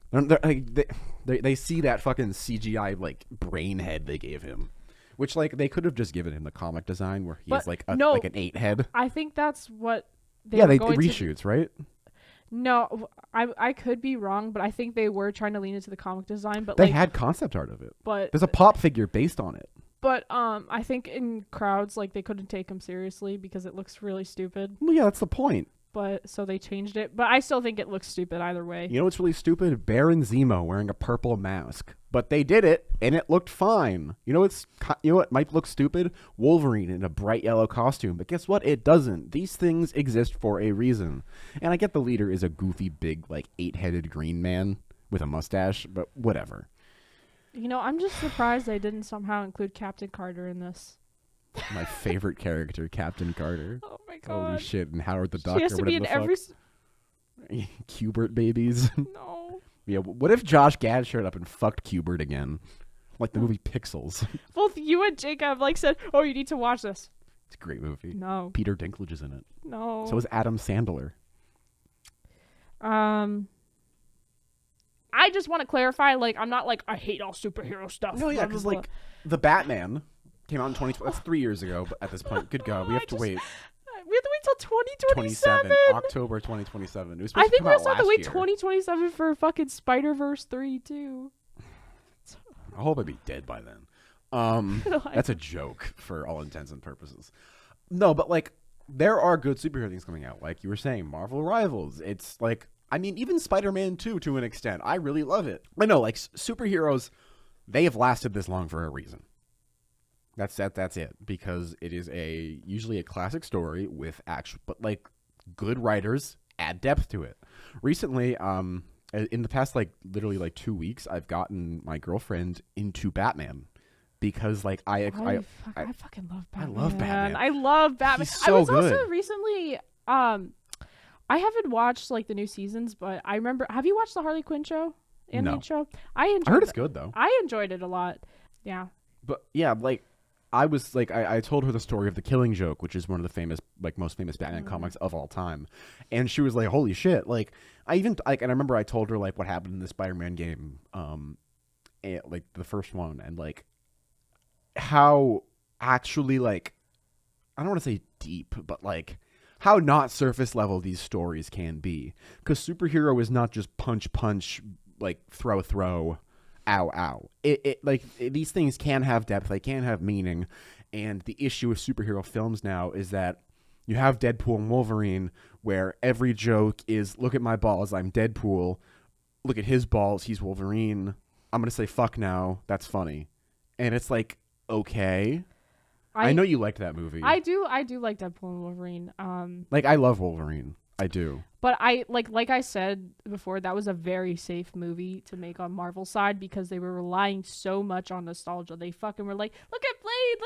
S1: They see that fucking CGI like brain head they gave him. Which, like, they could have just given him the comic design where he has, like, like an 8 head.
S2: I think that's what
S1: they reshoots, right?
S2: No, I could be wrong, but I think they were trying to lean into the comic design. But
S1: they had concept art of it.
S2: But
S1: there's a pop figure based on it.
S2: But I think in crowds, like, they couldn't take him seriously because it looks really stupid.
S1: Well, yeah, that's the point.
S2: But so they changed it. But I still think it looks stupid either way.
S1: You know what's really stupid? Baron Zemo wearing a purple mask. But they did it, and it looked fine. You know what might look stupid? Wolverine in a bright yellow costume. But guess what? It doesn't. These things exist for a reason. And I get the leader is a goofy, big, like, 8-headed green man with a mustache, but whatever.
S2: You know, I'm just surprised they didn't somehow include Captain Carter in this.
S1: My favorite character, Captain Carter.
S2: Oh my god.
S1: Holy shit. And Howard the Duck.
S2: She has to be in every...
S1: Cubert babies.
S2: No.
S1: Yeah, what if Josh Gad showed up and fucked Cubert again? Like the movie Pixels.
S2: Both you and Jacob like said, oh, you need to watch this.
S1: It's a great movie.
S2: No.
S1: Peter Dinklage is in it.
S2: No.
S1: So is Adam Sandler.
S2: I just want to clarify, like, I'm not like, I hate all superhero stuff.
S1: No, yeah, because, like, the Batman came out in 2020. That's 3 years ago, but at this point. Good God. We have to wait.
S2: We have to wait till 2027.
S1: October 2027.
S2: I think we also have to wait 2027 for fucking Spider-Verse 3, too.
S1: I hope I'd be dead by then. That's a joke for all intents and purposes. No, but, like, there are good superhero things coming out. Like you were saying, Marvel Rivals. It's, like, I mean, even Spider-Man 2 to an extent. I really love it. I know, like, superheroes, they have lasted this long for a reason. That's it because it is usually a classic story with actual, but like good writers add depth to it. Recently, in the past like literally like 2 weeks, I've gotten my girlfriend into Batman because like I
S2: fucking love Batman.
S1: I love Batman.
S2: I love Batman.
S1: He's so
S2: I was
S1: good.
S2: also recently I haven't watched like the new seasons, but I remember. Have you watched the Harley Quinn show? Animated show? I
S1: heard it's good though.
S2: I enjoyed it a lot. Yeah.
S1: But yeah, like I was like I told her the story of the Killing Joke, which is one of the famous most famous Batman comics of all time, and she was like, "Holy shit!" Like and I remember I told her like what happened in the Spider-Man game, like the first one, and like how actually like I don't want to say deep, but like how not surface level these stories can be, because superhero is not just punch like throw ow. These things can have depth, they can have meaning, and the issue with superhero films now is that you have Deadpool and Wolverine, where every joke is, look at my balls, I'm Deadpool. Look at his balls, he's Wolverine. I'm gonna say fuck now, that's funny. And it's like, okay. I know you liked that movie.
S2: I do like Deadpool and Wolverine.
S1: Like I love Wolverine. I do.
S2: But I like I said before, that was a very safe movie to make on Marvel's side because they were relying so much on nostalgia. They fucking were like, look at Blade,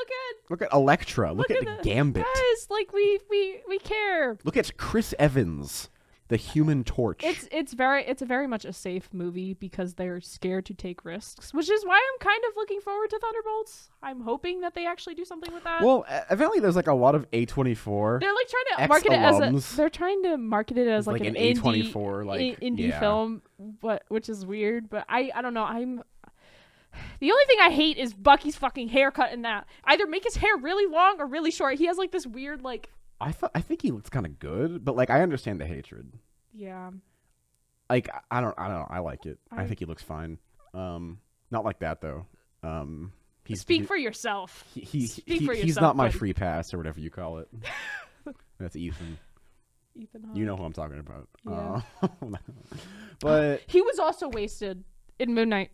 S2: look at
S1: Elektra, look at Gambit.
S2: Guys, like we care.
S1: Look at Chris Evans, the Human Torch.
S2: It's very much a safe movie because they're scared to take risks, which is why I'm kind of looking forward to Thunderbolts. I'm hoping that they actually do something with that.
S1: Well, evidently there's like a lot of A24.
S2: They're like trying to market it as like an
S1: A24
S2: indie film, which is weird. But I don't know. The only thing I hate is Bucky's fucking haircut in that. Either make his hair really long or really short. He has like this weird like.
S1: I think he looks kind of good, but like I understand the hatred.
S2: Yeah.
S1: Like I don't know. I like it. I think he looks fine. Not like that though.
S2: Speak for yourself.
S1: He's not my free pass or whatever you call it. That's Ethan.
S2: Ethan Hawke.
S1: You know who I'm talking about.
S2: Yeah.
S1: But
S2: he was also wasted in Moon Knight.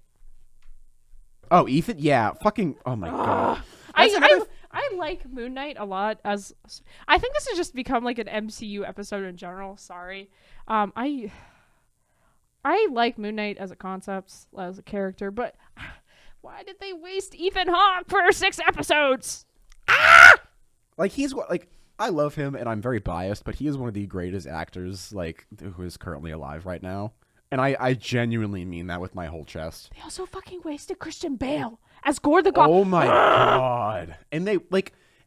S1: Oh, Ethan? Yeah. Fucking. Oh my god.
S2: I like Moon Knight a lot. As I think this has just become like an MCU episode in general. Sorry. I like Moon Knight as a concept, as a character, but why did they waste Ethan Hawke for 6 episodes?
S1: Like I love him and I'm very biased, but he is one of the greatest actors like who is currently alive right now. And I genuinely mean that with my whole chest.
S2: They also fucking wasted Christian Bale as Gore the God.
S1: Oh my god. And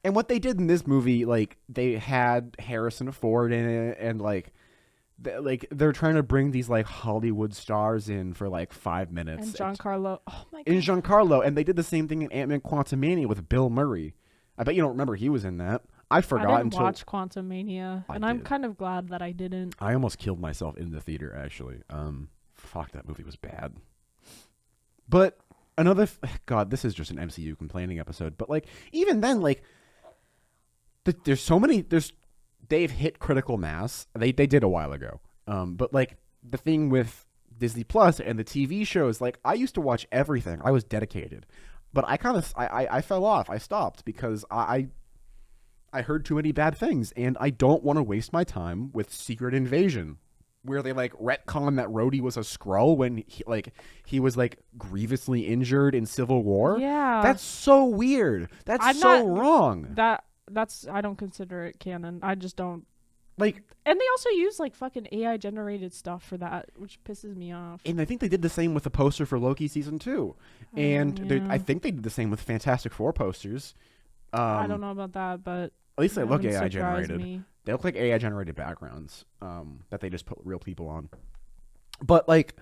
S1: and what they did in this movie, like they had Harrison Ford in it, and they're trying to bring these like Hollywood stars in for like 5 minutes.
S2: And Giancarlo. Oh my god.
S1: And Giancarlo, and they did the same thing in Ant-Man Quantumania with Bill Murray. I bet you don't remember he was in that. I forgot
S2: I didn't
S1: until
S2: watch Quantumania, and I'm kind of glad that I didn't.
S1: I almost killed myself in the theater, actually. Fuck, that movie was bad. But another God, this is just an MCU complaining episode. But like, even then, like, there's so many. They've hit critical mass. They did a while ago. But like the thing with Disney Plus and the TV shows, like I used to watch everything. I was dedicated, but I fell off. I stopped because I heard too many bad things, and I don't want to waste my time with Secret Invasion, where they like retcon that Rhodey was a Skrull when he was like grievously injured in Civil War.
S2: Yeah,
S1: that's so weird. That's wrong.
S2: That's I don't consider it canon. I just don't
S1: like.
S2: And they also use like fucking AI generated stuff for that, which pisses me off.
S1: And I think they did the same with the poster for Loki season 2, and I think they did the same with Fantastic Four posters.
S2: I don't know about that, but
S1: at least they look AI
S2: surprised
S1: generated.
S2: me.
S1: They look like AI generated backgrounds that they just put real people on. But like,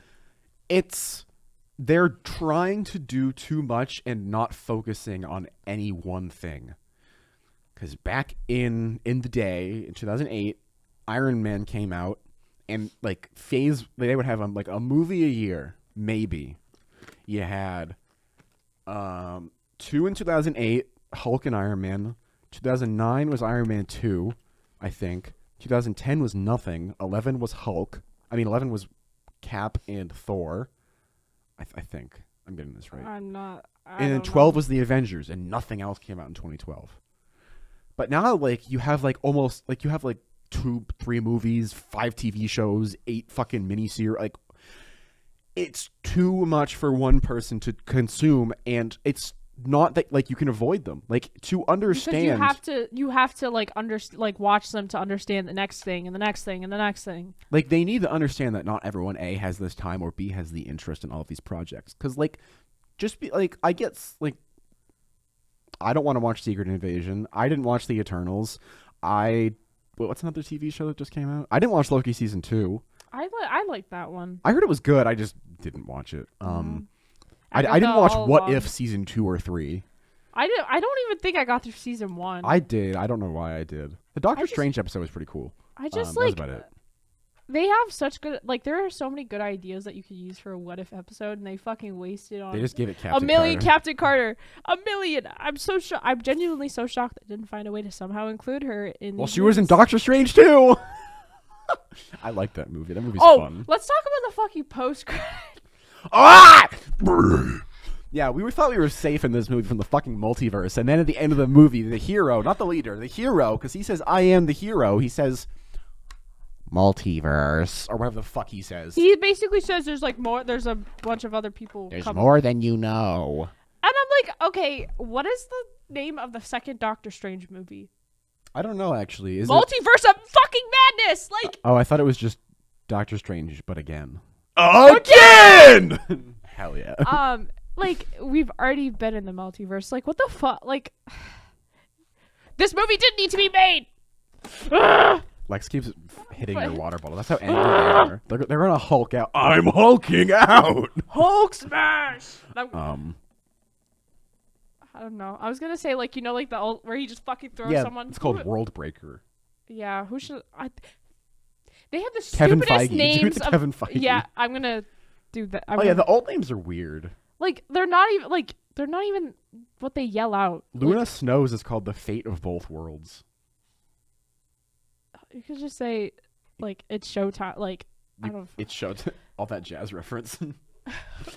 S1: they're trying to do too much and not focusing on any one thing. Because back in the day, in 2008, Iron Man came out, and like they would have like a movie a year, maybe. You had 2 in 2008, Hulk and Iron Man. 2009 was Iron Man 2, I think. 2010 was nothing. 11 was Hulk. 11 was Cap and Thor. I think I'm getting this right.
S2: I'm not.
S1: And then 12 was the Avengers, and nothing else came out in 2012. But now, like, you have like almost like you have like 2-3 movies, 5 TV shows, 8 fucking miniseries. Like, it's too much for one person to consume, and it's not that like you can avoid them. Like, to understand,
S2: because you have to like watch them to understand the next thing and the next thing and the next thing.
S1: Like, they need to understand that not everyone A has this time or B has the interest in all of these projects. Because like, just be like, I get like, I don't want to watch Secret Invasion. I didn't watch The Eternals. What's another TV show that just came out? I didn't watch Loki season 2.
S2: I like that one.
S1: I heard it was good. I just didn't watch it. I didn't watch What If season 2 or 3.
S2: I don't even think I got through season 1.
S1: I did. I don't know why I did. The Doctor Strange episode was pretty cool.
S2: I just
S1: that was about it.
S2: They have such good, like, there are so many good ideas that you could use for a What If episode, and they fucking wasted on.
S1: They just gave it Captain
S2: a million
S1: Carter.
S2: Captain Carter, a million. I'm so shocked. I'm genuinely so shocked that I didn't find a way to somehow include her in.
S1: Well, she was in Doctor Strange too. I like that movie. That movie's fun.
S2: Let's talk about the fucking post credit.
S1: Ah! Yeah, thought we were safe in this movie from the fucking multiverse, and then at the end of the movie, the hero, not the leader, the hero, because he says, "I am the hero." He says, "Multiverse," or whatever the fuck he says.
S2: He basically says there's like more. There's a bunch of other people.
S1: There's
S2: coming.
S1: more than you know.
S2: And I'm like, okay, what is the name of the second Doctor Strange movie?
S1: I don't know, actually. Is
S2: Multiverse of fucking madness! Like,
S1: oh, I thought it was just Doctor Strange, but again. Again! Hell yeah.
S2: Like, we've already been in the multiverse. Like, what the fuck? Like, this movie didn't need to be made!
S1: Lex keeps hitting your water bottle. That's how angry they are. They're gonna Hulk out. I'm hulking out!
S2: Hulk smash! I don't know. I was gonna say, like, you know, like the old, where he just fucking throws someone.
S1: It's called World Breaker.
S2: Yeah, who should they have the
S1: Kevin
S2: stupidest
S1: Feige.
S2: names of
S1: Kevin Feige.
S2: Yeah, I'm gonna do that.
S1: The old names are weird.
S2: Like, they're not even what they yell out.
S1: Luna Snows is called the Fate of Both Worlds.
S2: You could just say, like, it's showtime. Like, I don't know.
S1: It's showtime. All that jazz reference.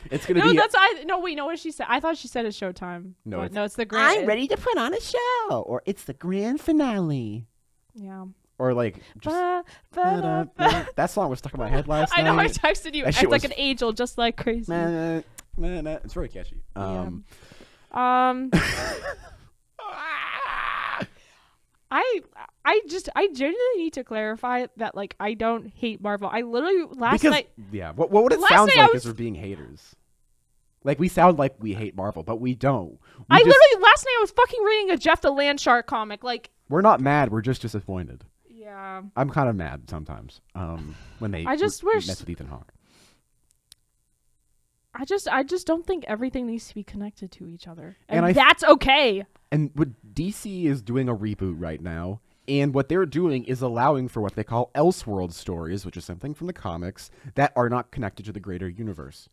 S1: It's gonna
S2: no,
S1: be.
S2: Wait, no, what she said? I thought she said it's showtime.
S1: No,
S2: it's the grand.
S3: I'm ready to put on a show, or it's the grand finale.
S2: Yeah.
S1: Or like just that song was stuck in my head last night.
S2: I know. I texted you. It's like an angel, just like crazy.
S1: It's very catchy.
S2: I genuinely need to clarify that, like, I don't hate Marvel. I literally last night.
S1: Yeah. What it sounds like is we're being haters. Like, we sound like we hate Marvel, but we don't.
S2: Literally last night I was fucking reading a Jeff the Landshark comic. Like,
S1: we're not mad. We're just disappointed.
S2: Yeah.
S1: I'm kind of mad sometimes. When they mess with Ethan Hawke.
S2: I just don't think everything needs to be connected to each other, and that's okay.
S1: And what DC is doing a reboot right now, and what they're doing is allowing for what they call Elseworld stories, which is something from the comics that are not connected to the greater universe.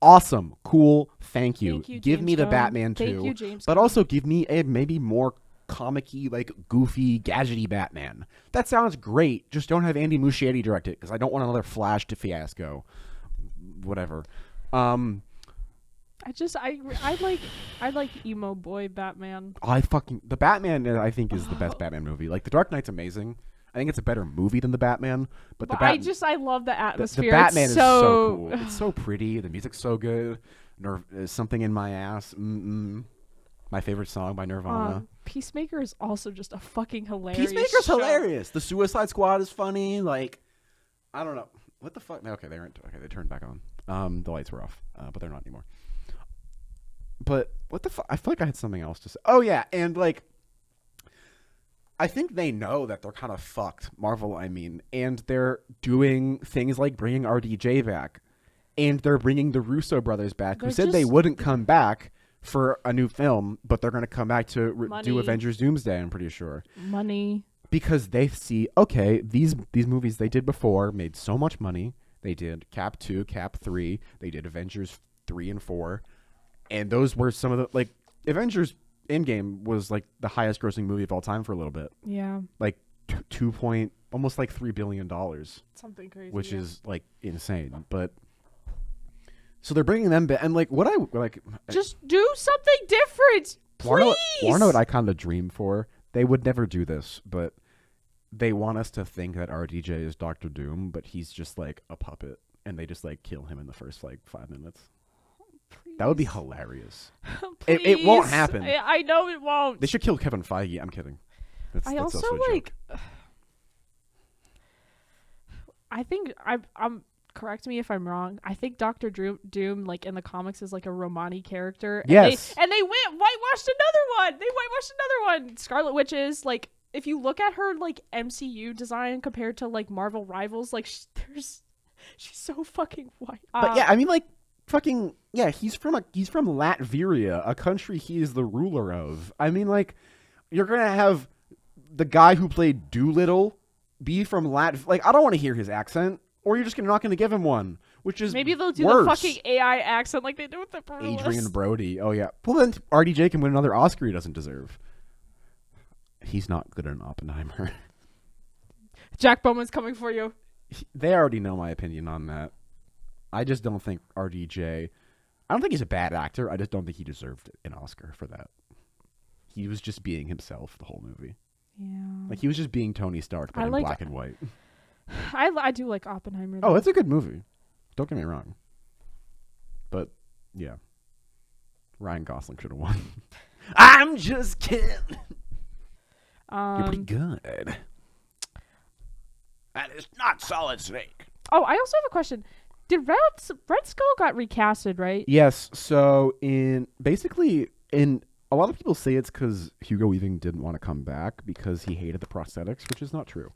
S1: Awesome, cool, thank you. Give
S2: James
S1: me the
S2: Gunn.
S1: Batman
S2: Thank
S1: too,
S2: you, James
S1: but
S2: Gunn.
S1: also give me a maybe more comic-y, like goofy, gadgety Batman. That sounds great. Just don't have Andy Muschietti direct it, because I don't want another Flash fiasco. Whatever. I like emo boy Batman. The Batman I think is the best Batman movie. Like, The Dark Knight's amazing. I think it's a better movie than the Batman, but
S2: I love the atmosphere.
S1: The Batman is so
S2: so
S1: cool. It's so pretty. The music's so good. Something in My Ass. My favorite song by Nirvana.
S2: Peacemaker is also just a fucking hilarious.
S1: Peacemaker's
S2: show.
S1: hilarious. The Suicide Squad is funny. Like, I don't know what the fuck. Okay, they turned back on. The lights were off, but they're not anymore. But what the fuck? I feel like I had something else to say. Oh yeah, and like, I think they know that they're kind of fucked, Marvel, I mean, and they're doing things like bringing RDJ back, and they're bringing the Russo brothers back, who said they wouldn't come back for a new film, but they're going to come back to do Avengers Doomsday, I'm pretty sure.
S2: Money. Because
S1: they see, okay, these movies they did before made so much money. They did Cap 2, Cap 3, they did Avengers 3 and 4, and those were some of the, like, Avengers Endgame was like the highest grossing movie of all time for a little bit.
S2: Yeah.
S1: Like almost like $3 billion.
S2: Something crazy.
S1: Which is like insane. But So they're bringing them back, and like what I like.
S2: Just do something different, please.
S1: Wanna know what I kind of dream for? They would never do this, but they want us to think that RDJ is Doctor Doom, but he's just like a puppet, and they just like kill him in the first like 5 minutes.
S2: Please.
S1: That would be hilarious. It won't happen.
S2: I know it won't.
S1: They should kill Kevin Feige. I'm kidding. That's
S2: also
S1: also a
S2: like.
S1: joke.
S2: I think I'm. Correct me if I'm wrong. I think Doctor Doom, like in the comics, is like a Romani character.
S1: Yes.
S2: And they whitewashed another one. They whitewashed another one. Scarlet Witch is like, if you look at her like MCU design compared to like Marvel rivals, like she's so fucking white.
S1: But yeah, I mean, like fucking yeah. He's from Latveria, a country he is the ruler of. I mean, like you're gonna have the guy who played Doolittle be from Like I don't want to hear his accent. Or you're just not going to give him one, which is
S2: maybe they'll do
S1: worse.
S2: the fucking AI accent like they do with the Brutalist.
S1: Adrian Brody. Oh yeah. Well then RDJ can win another Oscar he doesn't deserve. He's not good in Oppenheimer.
S2: Jack Bowman's coming for you.
S1: They already know my opinion on that. I just don't think RDJ. I don't think he's a bad actor. I just don't think he deserved an Oscar for that. He was just being himself the whole movie.
S2: Yeah.
S1: Like he was just being Tony Stark, but in black and white.
S2: I do like Oppenheimer, though.
S1: Oh, it's a good movie. Don't get me wrong. But, yeah. Ryan Gosling should have won. I'm just kidding. You're pretty good. That is not Solid Snake.
S2: Oh, I also have a question. Did Red Skull got recasted, right?
S1: Yes. So, in a lot of people say it's because Hugo Weaving didn't want to come back because he hated the prosthetics, which is not true.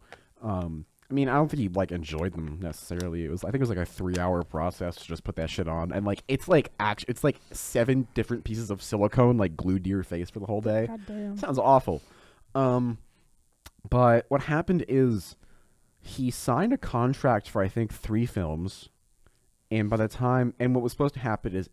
S1: I mean, I don't think he like enjoyed them necessarily. I think it was like a 3-hour process to just put that shit on, and like it's like 7 different pieces of silicone like glued to your face for the whole day.
S2: God damn.
S1: Sounds awful. But what happened is he signed a contract for I think 3 films, and by the time what was supposed to happen is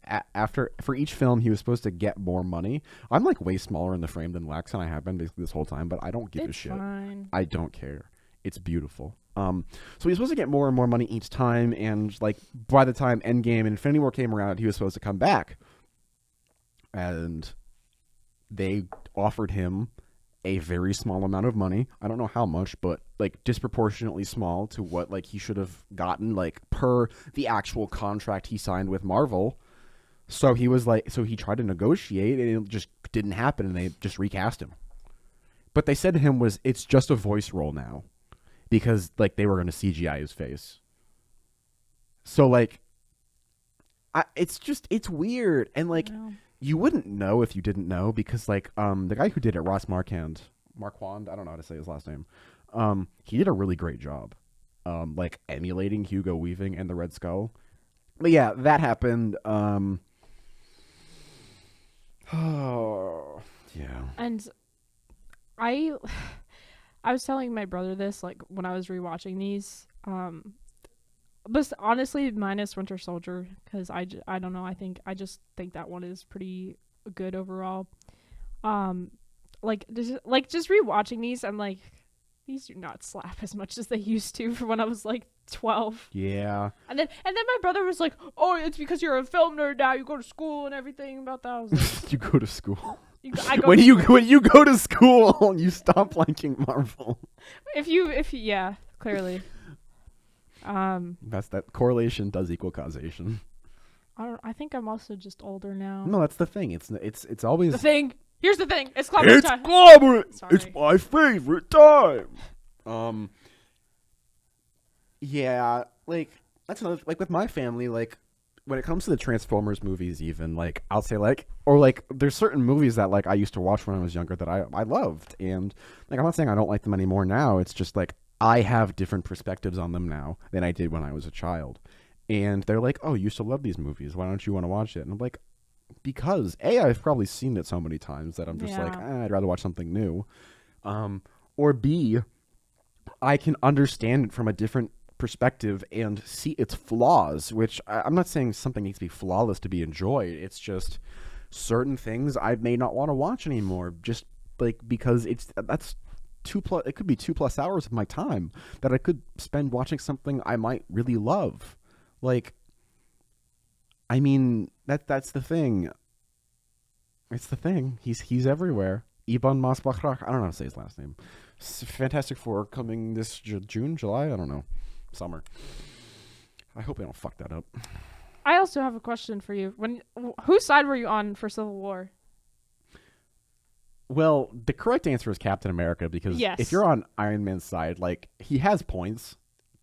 S1: for each film he was supposed to get more money. I'm like way smaller in the frame than Lex, and I have been basically this whole time, but I don't give a shit.
S2: Fine.
S1: I don't care. It's beautiful. So he's supposed to get more and more money each time, and like by the time Endgame and Infinity War came around, he was supposed to come back. And they offered him a very small amount of money. I don't know how much, but like disproportionately small to what like he should have gotten, like per the actual contract he signed with Marvel. So he tried to negotiate, and it just didn't happen, and they just recast him. But they said to him it's just a voice role now. Because like they were going to CGI his face, so like, it's weird, and like you wouldn't know if you didn't know because like the guy who did it, Ross Marquand, I don't know how to say his last name, he did a really great job, like emulating Hugo Weaving and the Red Skull, but yeah, that happened. Oh yeah,
S2: and I was telling my brother this, like, when I was rewatching these, but honestly, minus Winter Soldier, because I don't know, I just think that one is pretty good overall. Just rewatching these, I'm like, these do not slap as much as they used to for when I was, like, 12.
S1: Yeah.
S2: And then my brother was like, oh, it's because you're a film nerd now, you go to school and everything about that. I was like,
S1: you go to school.
S2: When
S1: you go to school, you stop liking Marvel.
S2: Yeah, clearly.
S1: That's that correlation does equal causation.
S2: I think I'm also just older now.
S1: No, that's the thing. It's always
S2: the thing. Here's the thing. It's clobber time.
S1: It's clobber. It's my favorite time. Yeah, like that's another, like with my family, like when it comes to the Transformers movies, even like I'll say like, or like there's certain movies that like I used to watch when I was younger that I loved, and like I'm not saying I don't like them anymore now. It's just like I have different perspectives on them now than I did when I was a child, and they're like, oh, you used to love these movies. Why don't you want to watch it? And I'm like, because I've probably seen it so many times that I'm just like, I'd rather watch something new, or B, I can understand it from a different perspective and see its flaws, which I'm not saying something needs to be flawless to be enjoyed. It's just certain things I may not want to watch anymore, just like because it could be 2+ hours of my time that I could spend watching something I might really love. Like, I mean, that's the thing. It's the thing. He's everywhere. Ibn Masbachrak. I don't know how to say his last name. Fantastic Four coming this June, July. I don't know. Summer. I hope they don't fuck that up.
S2: I also have a question for you. Whose side were you on for Civil War?
S1: Well, the correct answer is Captain America because
S2: Yes.
S1: if you're on Iron Man's side, like he has points,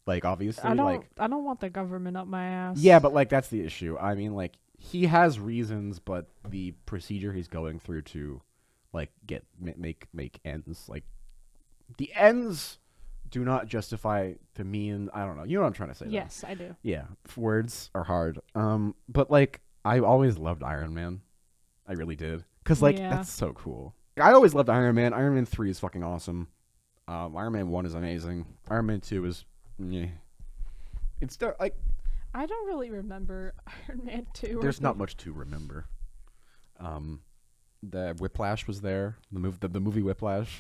S1: like obviously,
S2: I
S1: like
S2: don't want the government up my ass.
S1: yeah, but like that's the issue. I mean, like he has reasons, but the procedure he's going through to like make ends, like the ends do not justify to me, and I don't know. You know what I'm trying to say?
S2: Yes, I do.
S1: Yeah, words are hard. But like I always loved Iron Man. I really did. Cuz like
S2: Yeah.
S1: that's so cool. I always loved Iron Man. Iron Man 3 is fucking awesome. Iron Man 1 is amazing. Iron Man 2 is it's still like
S2: I don't really remember Iron Man 2.
S1: there's not much to remember. The Whiplash was there. The movie Whiplash.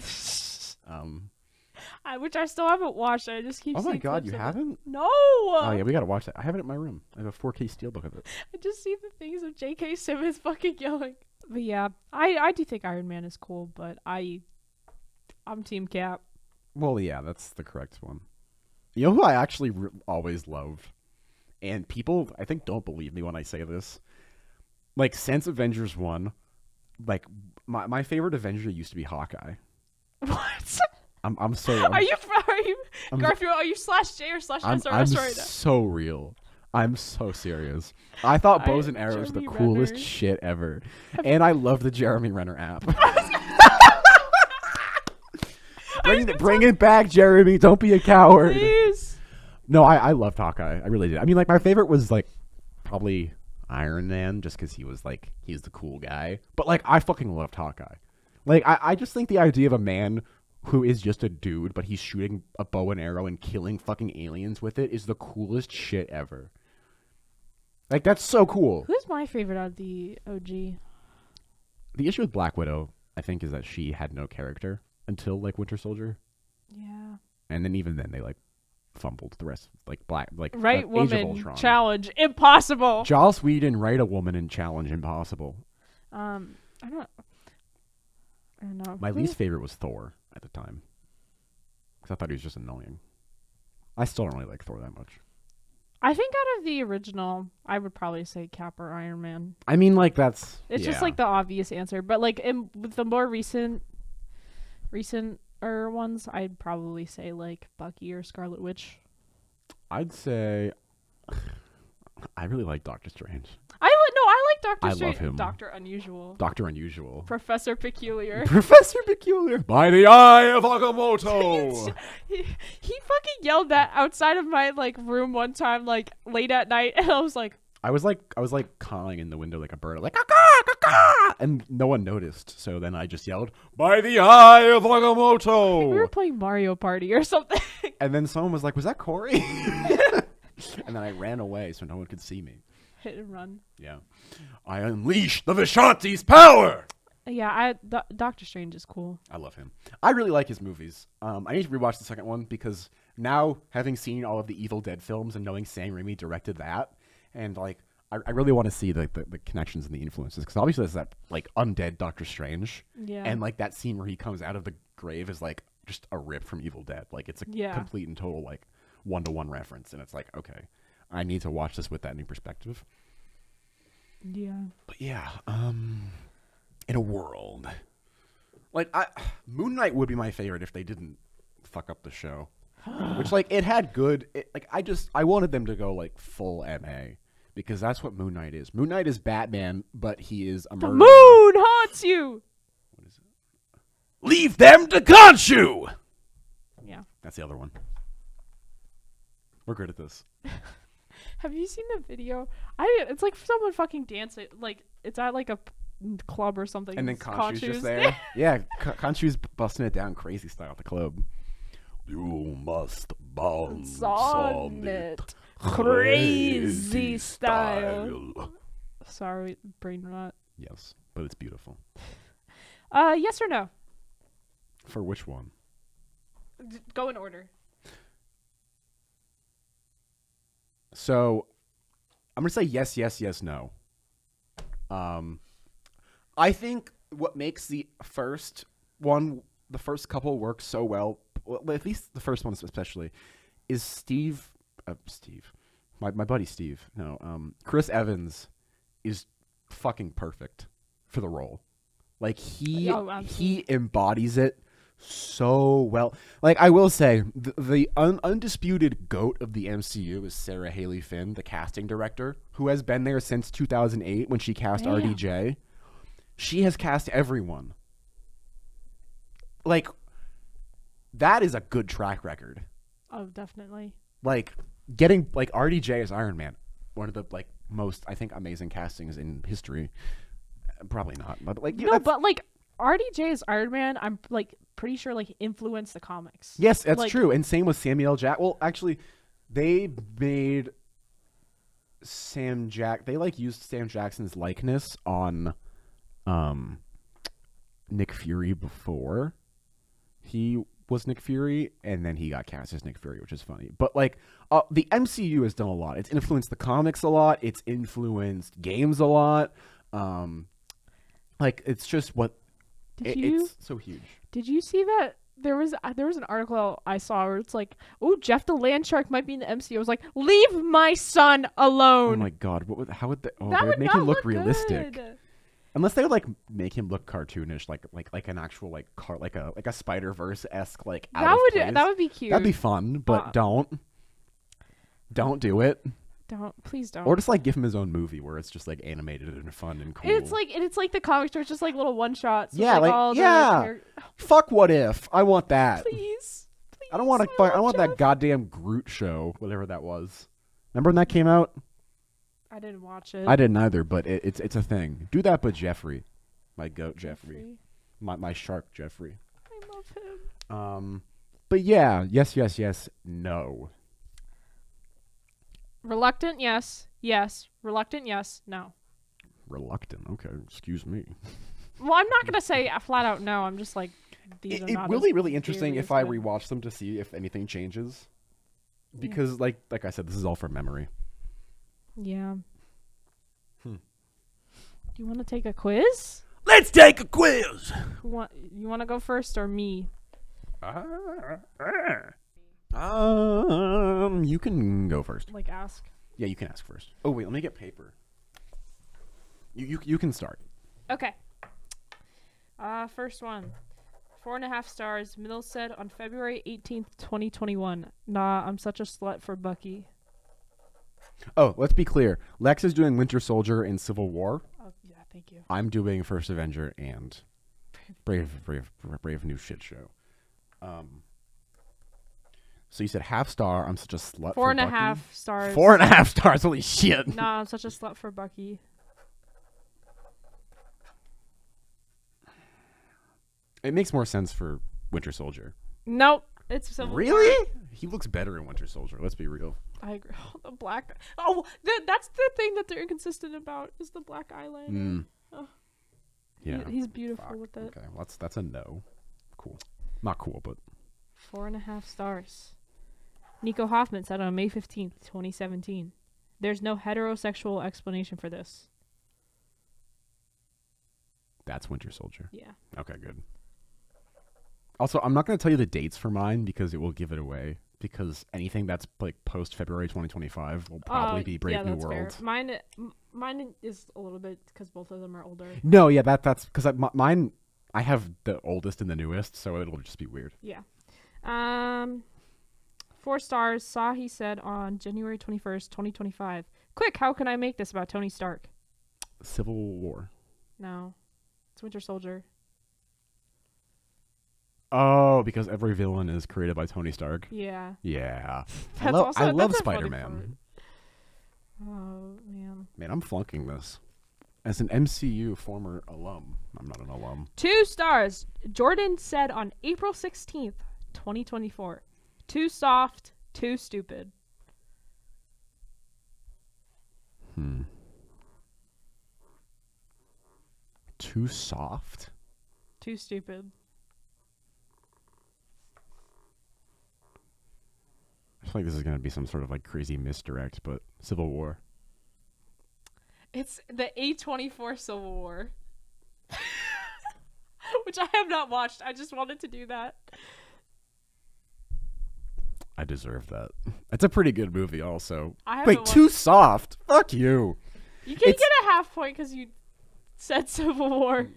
S2: Which I still haven't watched. I just keep
S1: Oh my
S2: seeing
S1: god,
S2: clips
S1: you
S2: of it.
S1: haven't?
S2: No.
S1: Oh yeah, we gotta watch that. I have it in my room. I have a 4K steelbook of it.
S2: I just see the things of J.K. Simmons fucking yelling. But yeah, I do think Iron Man is cool, but I'm Team Cap.
S1: Well, yeah, that's the correct one. You know who I actually always loved? And people, I think, don't believe me when I say this. Like, since Avengers 1, like, my favorite Avenger used to be Hawkeye.
S2: What?
S1: I'm so...
S2: Are you Garfield? Are you /J or /SRS
S1: I'm
S2: right now?
S1: so real. I'm so serious. I thought bows and arrows were the
S2: Jeremy
S1: coolest
S2: Renner.
S1: shit ever. And I love the Jeremy Renner app. Bring it back, Jeremy. Don't be a coward.
S2: Please.
S1: No, I loved Hawkeye. I really did. I mean, like, my favorite was, like, probably Iron Man, just because he was, like, he's the cool guy. But, like, I fucking loved Hawkeye. Like, I just think the idea of a man who is just a dude, but he's shooting a bow and arrow and killing fucking aliens with it is the coolest shit ever. Like, that's so cool.
S2: Who's my favorite out of the OG?
S1: The issue with Black Widow, I think, is that she had no character until, like, Winter Soldier.
S2: Yeah.
S1: And then even then, they, like, fumbled the rest. Like,
S2: Right
S1: Age of
S2: woman
S1: Ultron.
S2: challenge impossible.
S1: Joss Whedon, write a woman in Challenge Impossible.
S2: I don't know.
S1: My least favorite was Thor at the time. Because I thought he was just annoying. I still don't really like Thor that much.
S2: I think out of the original, I would probably say Cap or Iron Man.
S1: I mean, like, that's...
S2: It's just like the obvious answer. But like with the more recent ones, I'd probably say like Bucky or Scarlet Witch.
S1: I'd say... I really like Doctor Strange.
S2: I like Doctor
S1: I
S2: Strange.
S1: love him.
S2: Doctor Unusual.
S1: Doctor Unusual.
S2: Professor Peculiar.
S1: Professor Peculiar. By the eye of Agamotto.
S2: he fucking yelled that outside of my like room one time, like late at night, and I was like
S1: I was like cawing in the window like a bird, like caw, caw, and no one noticed. So then I just yelled, "By the eye of
S2: we were
S1: Agamotto!"
S2: playing Mario Party or something.
S1: And then someone was like, "Was that Corey?" And then I ran away so no one could see me.
S2: Hit and run.
S1: Yeah, I unleashed the Vishanti's power.
S2: Yeah, Doctor Strange is cool.
S1: I love him. I really like his movies. I need to rewatch the second one because now, having seen all of the Evil Dead films and knowing Sam Raimi directed that, and like I really want to see the connections and the influences because obviously there's that like undead Doctor Strange,
S2: Yeah.
S1: and like that scene where he comes out of the grave is like just a rip from Evil Dead. Like it's a complete and total like 1-to-1 reference, and it's like okay, I need to watch this with that new perspective.
S2: Yeah.
S1: But yeah, in a world like Moon Knight would be my favorite if they didn't fuck up the show. Which like it had good I wanted them to go like full MA because that's what Moon Knight is. Moon Knight is Batman, but he is a
S2: The
S1: murderer.
S2: moon haunts you.
S1: What is it? Leave them to Khonshu.
S2: Yeah.
S1: That's the other one. We're good at this.
S2: Have you seen the video? It's like someone fucking dancing. Like it's at like a club or something.
S1: And then
S2: It's
S1: Khonshu's just there. Yeah, Khonshu's busting it down crazy style at the club. You must bounce on it.
S2: Crazy style. Sorry, brain rot.
S1: Yes, but it's beautiful.
S2: Yes or no?
S1: For which one?
S2: Go in order.
S1: So, I'm gonna say yes, yes, yes, no. I think what makes the first couple work so well, at least the first one especially, is my buddy Steve. No, Chris Evans is fucking perfect for the role. Like he embodies it so well. Like I will say, the undisputed goat of the MCU is Sarah Haley Finn, the casting director, who has been there since 2008 when she cast RDJ. She has cast everyone. Like, that is a good track record.
S2: Oh, definitely.
S1: Like, getting, like, RDJ as Iron Man, one of the, like, most, I think, amazing castings in history. Probably not, but, like...
S2: No, but, like, RDJ as Iron Man, I'm, like, pretty sure, like, influenced the comics.
S1: Yes, that's true. And same with Samuel Jackson. Well, actually, they made they, like, used Sam Jackson's likeness on... Nick Fury before he was Nick Fury, and then he got cast as Nick Fury, which is funny. But like the MCU has done a lot. It's influenced the comics a lot. It's influenced games a lot. Like it's just what it's so huge.
S2: Did you see that? There was an article I saw where it's like, oh, Jeff the Landshark might be in the MCU. I was like, leave my son alone.
S1: Oh my god, how would they? Oh,
S2: that
S1: they would make him look realistic.
S2: Good.
S1: Unless they would like make him look cartoonish, like an actual like a Spider-Verse-esque like
S2: that would be cute.
S1: That'd be fun, but don't do it.
S2: Please don't.
S1: Or just like give him his own movie where it's just like animated and fun and cool.
S2: It's like the comic store. It's just like little one shots.
S1: Yeah, Fuck What If? I want that.
S2: Please.
S1: I don't want that goddamn Groot show, whatever that was. Remember when that came out?
S2: I didn't watch it.
S1: I didn't either, but it's a thing. Do that, but Jeffrey, my goat Jeffrey. My shark Jeffrey.
S2: I love him.
S1: But yeah, yes, no.
S2: Reluctant, yes. Reluctant, yes. No.
S1: Reluctant. Okay, excuse me.
S2: Well, I'm not gonna say a flat out no. I'm just like these are not.
S1: It will be really interesting if I rewatch them to see if anything changes, because like I said, this is all from memory.
S2: Yeah. Do you want to take a quiz?
S1: Let's take a quiz.
S2: You want to go first or me?
S1: You can go first.
S2: Like ask.
S1: Yeah, you can ask first. Oh wait, let me get paper. You can start.
S2: Okay. First one. 4.5 stars. Middle said on February 18th, 2021. Nah, I'm such a slut for Bucky.
S1: Oh, let's be clear. Lex is doing Winter Soldier and Civil War.
S2: Oh, yeah, thank you.
S1: I'm doing First Avenger and Brave New Shit Show. So you said half star. I'm such a slut for Bucky.
S2: 4.5 stars.
S1: 4.5 stars. Holy shit.
S2: Nah, I'm such a slut for Bucky.
S1: It makes more sense for Winter Soldier.
S2: Nope. It's Civil War.
S1: Really? He looks better in Winter Soldier. Let's be real.
S2: I agree. The black. Oh, that's the thing that they're inconsistent about is the black eyeliner. Oh.
S1: Yeah.
S2: He's beautiful with it.
S1: Okay, well, that's a no. Cool. Not cool, but
S2: 4.5 stars. Nico Hoffman said on May 15th, 2017. There's no heterosexual explanation for this.
S1: That's Winter Soldier.
S2: Yeah.
S1: Okay, good. Also, I'm not going to tell you the dates for mine because it will give it away. Because anything that's like post February 2025 will probably be Brave New World.
S2: Fair. Mine is a little bit because both of them are older.
S1: No, yeah, that's because mine. I have the oldest and the newest, so it'll just be weird.
S2: Yeah. 4 stars. Sahi said on January 21st, 2025. Quick, how can I make this about Tony Stark?
S1: Civil War.
S2: No, it's Winter Soldier.
S1: Oh, because every villain is created by Tony Stark.
S2: Yeah.
S1: Yeah.
S2: That's
S1: I love Spider-Man.
S2: Oh, man.
S1: Man, I'm flunking this. As an MCU former alum. I'm not an alum.
S2: 2 stars. Jordan said on April 16th, 2024. Too soft, too stupid.
S1: Too soft?
S2: Too stupid.
S1: I feel like this is going to be some sort of like crazy misdirect, but Civil War.
S2: It's the A24 Civil War. Which I have not watched. I just wanted to do that.
S1: I deserve that. It's a pretty good movie, also.
S2: I
S1: Wait,
S2: haven't
S1: too soft. Fuck you.
S2: You can
S1: It's-
S2: get a half point because you said Civil War.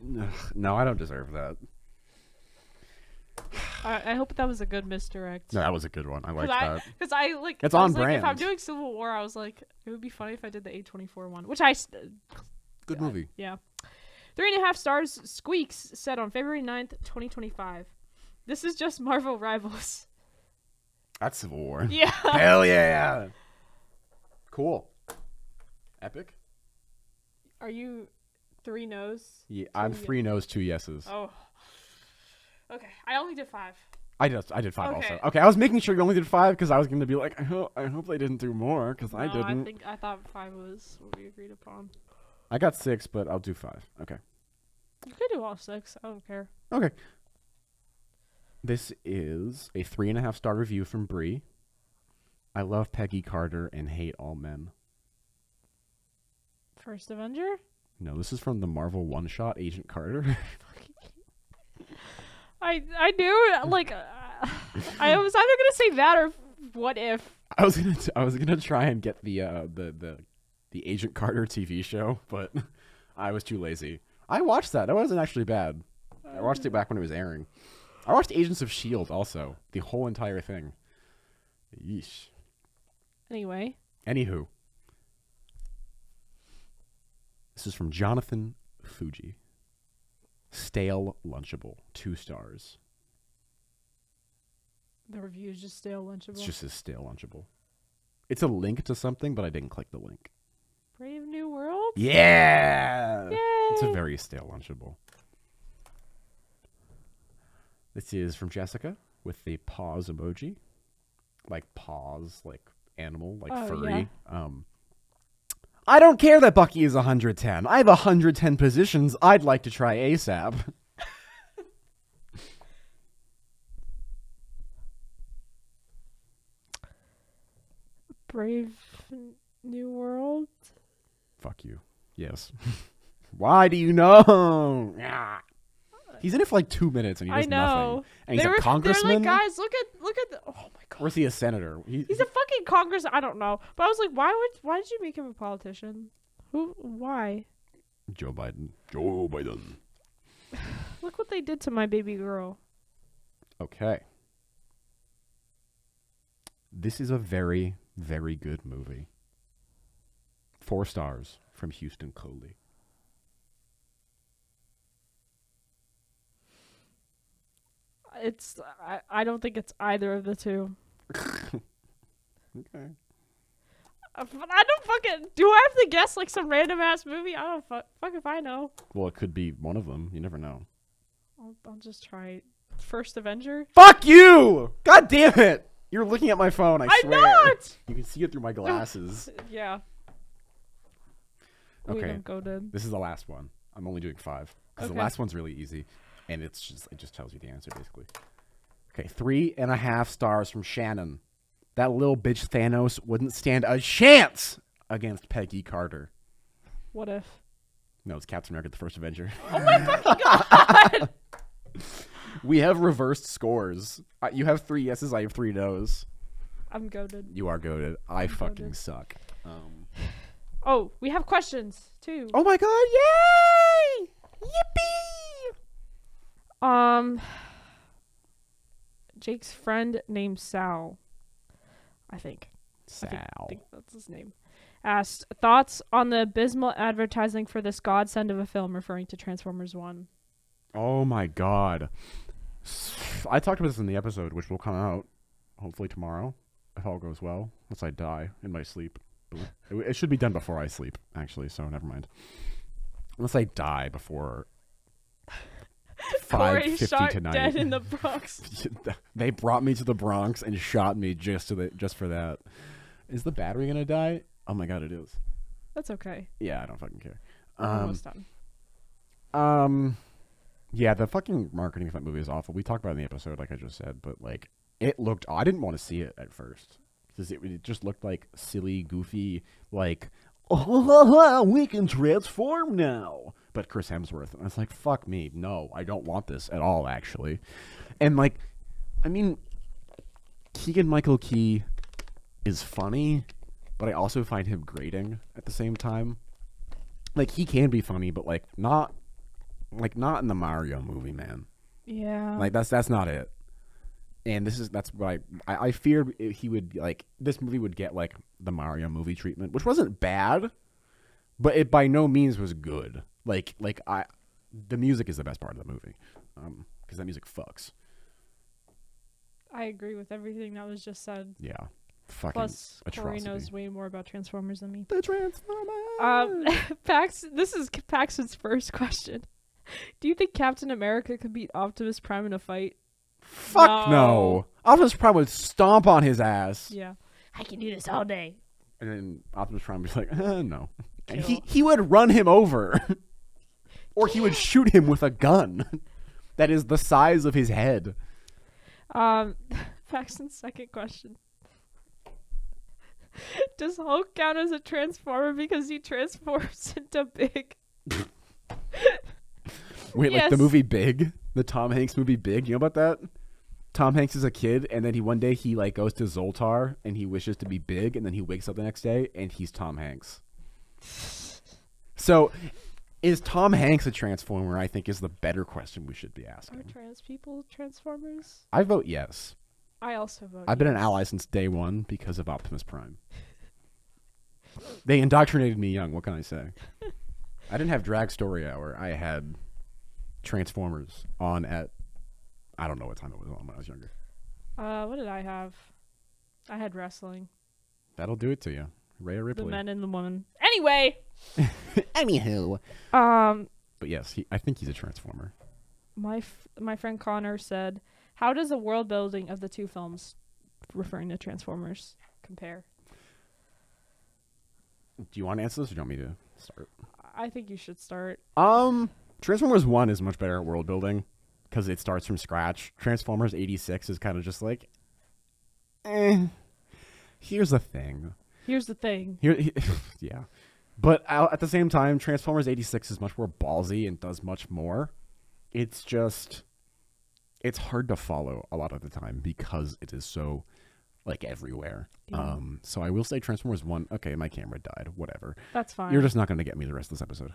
S1: No, I don't deserve that.
S2: I hope that was a good misdirect.
S1: No, that was a good one. I like that.
S2: Because I like.
S1: It's
S2: I
S1: on
S2: was like, if I'm
S1: brand.
S2: doing Civil War, I was like, it would be funny if I did the A24 one, which
S1: Good movie.
S2: yeah. 3.5 stars. Squeaks said on February 9th, 2025. This is just Marvel Rivals.
S1: That's Civil War.
S2: Yeah.
S1: Hell yeah. Cool. Epic?
S2: Are you 3 no's?
S1: Yeah, I'm 3 no's, 2 yeses.
S2: Oh. Okay. I only did 5.
S1: I did 5
S2: Okay.
S1: also. Okay, I was making sure you only did 5 because I was going to be like, I hope they didn't do more because I
S2: No,
S1: didn't.
S2: I thought 5 was what we agreed upon.
S1: I got 6, but I'll do 5. Okay.
S2: You could do all 6. I don't care.
S1: Okay. This is a 3.5 star review from Bree. I love Peggy Carter and hate all men.
S2: First Avenger?
S1: No, this is from the Marvel one-shot Agent Carter.
S2: I knew like I was either gonna say that or what if.
S1: I was gonna try and get the Agent Carter TV show, but I was too lazy. I watched that. That wasn't actually bad. I watched it back when it was airing. I watched Agents of S.H.I.E.L.D. also. The whole entire thing. Yeesh.
S2: Anyway.
S1: Anywho. This is from Jonathan Fuji. Stale Lunchable. 2 stars.
S2: The review is just stale lunchable.
S1: It's just as stale Lunchable. It's a link to something, but I didn't click the link.
S2: Brave New World?
S1: Yeah!
S2: Yay!
S1: It's a very stale Lunchable. This is from Jessica with the pause emoji. Like paws, like animal, like
S2: Oh,
S1: furry. I don't care that Bucky is 110. I have 110 positions I'd like to try ASAP.
S2: Brave New World?
S1: Fuck you. Yes. Why do you know? Ah. He's in it for like 2 minutes and he
S2: I
S1: does
S2: know.
S1: nothing. And he's a congressman?
S2: They're like, guys, look at the. Oh my god.
S1: Or is he a senator?
S2: He's a fucking congress. I don't know, but I was like, why did you make him a politician? Why?
S1: Joe Biden. Joe Biden.
S2: Look what they did to my baby girl.
S1: Okay. This is a very, very good movie. 4 stars from Houston Coley.
S2: I don't think it's either of the two.
S1: Okay.
S2: But I don't fucking. Do I have to guess like some random ass movie? I don't fuck if I know.
S1: Well, it could be one of them. You never know.
S2: I'll just try First Avenger.
S1: Fuck you! God damn it! You're looking at my phone, I
S2: I'm
S1: swear.
S2: not!
S1: You can see it through my glasses.
S2: Yeah.
S1: Okay.
S2: We don't go to.
S1: This is the last one. I'm only doing 5. Because the
S2: Okay.
S1: last one's really easy. And it just tells you the answer, basically. Okay, 3.5 stars from Shannon. That little bitch Thanos wouldn't stand a chance against Peggy Carter.
S2: What if?
S1: No, it's Captain America, the First Avenger.
S2: Oh my fucking god!
S1: We have reversed scores. You have 3 yeses, I have 3 nos.
S2: I'm goaded.
S1: You are goated. I fucking
S2: goated.
S1: suck.
S2: Oh, we have questions too.
S1: Oh my god, yay! Yippee!
S2: Jake's friend named Sal. I think
S1: Sal.
S2: that's his name. Asked thoughts on the abysmal advertising for this godsend of a film, referring to Transformers 1.
S1: Oh my god. I talked about this in the episode, which will come out hopefully tomorrow, if all goes well, unless I die in my sleep. It should be done before I sleep, actually, so never mind. Unless I die before
S2: Corey
S1: 5:50
S2: shot
S1: tonight.
S2: dead in the Bronx.
S1: They brought me to the Bronx and shot me just for that. Is the battery gonna die? Oh my god, it is.
S2: That's okay.
S1: Yeah, I don't fucking care.
S2: We're almost done.
S1: Yeah, the fucking marketing of that movie is awful. We talked about it in the episode, like I just said, but like it looked. I didn't want to see it at first because it just looked like silly, goofy, like we can transform now. But Chris Hemsworth. And I was like, fuck me. No, I don't want this at all, actually. And, like, I mean, Keegan-Michael Key is funny, but I also find him grating at the same time. Like, he can be funny, but, not in the Mario movie, man.
S2: Yeah.
S1: Like, that's not it. And that's what I feared he would, like, this movie would get, like, the Mario movie treatment, which wasn't bad, but it by no means was good. The music is the best part of the movie, because that music fucks.
S2: I agree with everything that was just said.
S1: Yeah. Fucking
S2: Plus, Corey
S1: atrocity.
S2: knows way more about Transformers than me.
S1: The Transformers!
S2: This is Paxton's first question. Do you think Captain America could beat Optimus Prime in a fight?
S1: Fuck no. Optimus Prime would stomp on his ass.
S2: Yeah. I can do this all day.
S1: And then Optimus Prime would be like, no. And
S2: Kill.
S1: he would run him over. Or he would shoot him with a gun that is the size of his head.
S2: Paxton's second question. Does Hulk count as a transformer because he transforms into Big?
S1: Wait,
S2: Yes.
S1: like the movie Big? The Tom Hanks movie Big? You know about that? Tom Hanks is a kid, and then one day he like goes to Zoltar, and he wishes to be big, and then he wakes up the next day, and he's Tom Hanks. So, is Tom Hanks a transformer? I think is the better question we should be
S2: Are
S1: asking.
S2: trans people transformers?
S1: I vote yes.
S2: I also vote
S1: I've been an
S2: yes.
S1: ally since day one because of Optimus Prime. They indoctrinated me young. What can I say? I didn't have Drag Story Hour. I had Transformers on at, I don't know what time it was on when I was younger.
S2: What did I have? I had wrestling.
S1: That'll do it to you. Rhea Ripley.
S2: The men and the woman. Anyway.
S3: Anywho.
S1: But yes, I think he's a Transformer.
S2: My friend Connor said, "How does the world building of the two films, referring to Transformers, compare?"
S1: Do you want to answer this or do you want me to start?
S2: I think you should start.
S1: Transformers 1 is much better at world building because it starts from scratch. Transformers 86 is kind of just like, here's the thing.
S2: Here's the thing.
S1: Yeah. But at the same time, Transformers 86 is much more ballsy and does much more. It's just, it's hard to follow a lot of the time because it is so, like, everywhere.
S2: Yeah.
S1: So I will say Transformers 1, okay, my camera died, whatever.
S2: That's fine.
S1: You're just not going to get me the rest of this episode.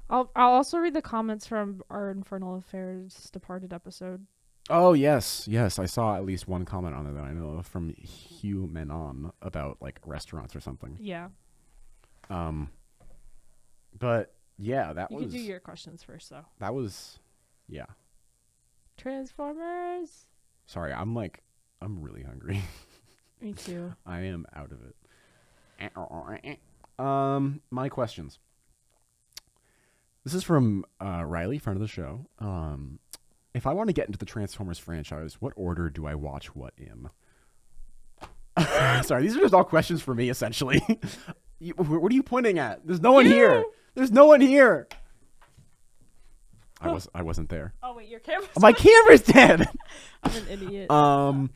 S2: I'll also read the comments from our Infernal Affairs Departed episode.
S1: Oh, yes. I saw at least one comment on it that I know of from Hugh Menon about, like, restaurants or something.
S2: Yeah.
S1: But, yeah,
S2: You can do your questions first, though.
S1: That was, yeah.
S2: Transformers.
S1: Sorry, I'm really hungry.
S2: Me too.
S1: I am out of it. My questions. This is from Riley, friend of the show. If I want to get into the Transformers franchise, what order do I watch what in? Sorry, these are just all questions for me, essentially. What are you pointing at? There's no one here. There's no one here. I wasn't there.
S2: Oh wait, your camera's
S1: My camera's dead.
S2: I'm an idiot. I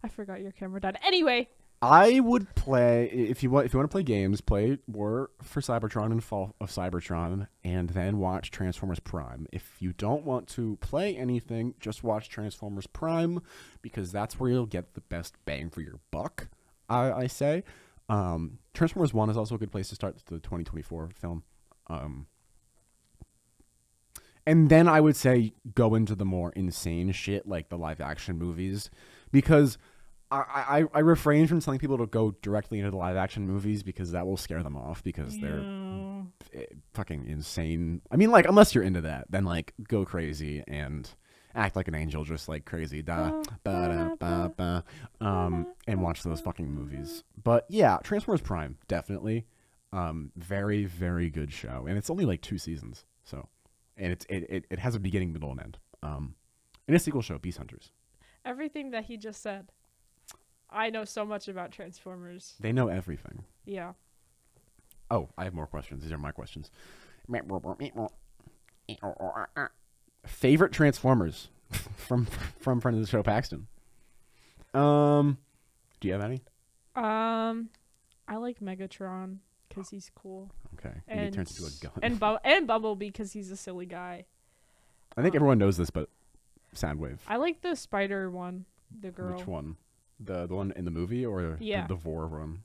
S2: forgot your camera died. Anyway.
S1: I would play if you want to play games, play War for Cybertron and Fall of Cybertron, and then watch Transformers Prime. If you don't want to play anything, just watch Transformers Prime because that's where you'll get the best bang for your buck. I say. Transformers 1 is also a good place to start the 2024 film. And then I would say go into the more insane shit like the live action movies because I refrain from telling people to go directly into the live action movies because that will scare them off because they're fucking insane. I mean, like, unless you're into that, then like go crazy and act like an angel, just like crazy, and watch those fucking movies. But yeah, Transformers Prime, definitely. Very, very good show, and it's only like 2 seasons, so, and it has a beginning, middle, and end. And a sequel show, Beast Hunters.
S2: Everything that he just said. I know so much about Transformers.
S1: They know everything.
S2: Yeah.
S1: Oh, I have more questions. These are my questions. Favorite Transformers from friend of the show, Paxton. Do you have any?
S2: I like Megatron because he's cool.
S1: Okay. And he turns into a gun.
S2: And Bumblebee because he's a silly guy.
S1: I think everyone knows this, but Soundwave.
S2: I like the spider one, the girl.
S1: Which one? The one in the movie or
S2: Yeah.
S1: the Vor one?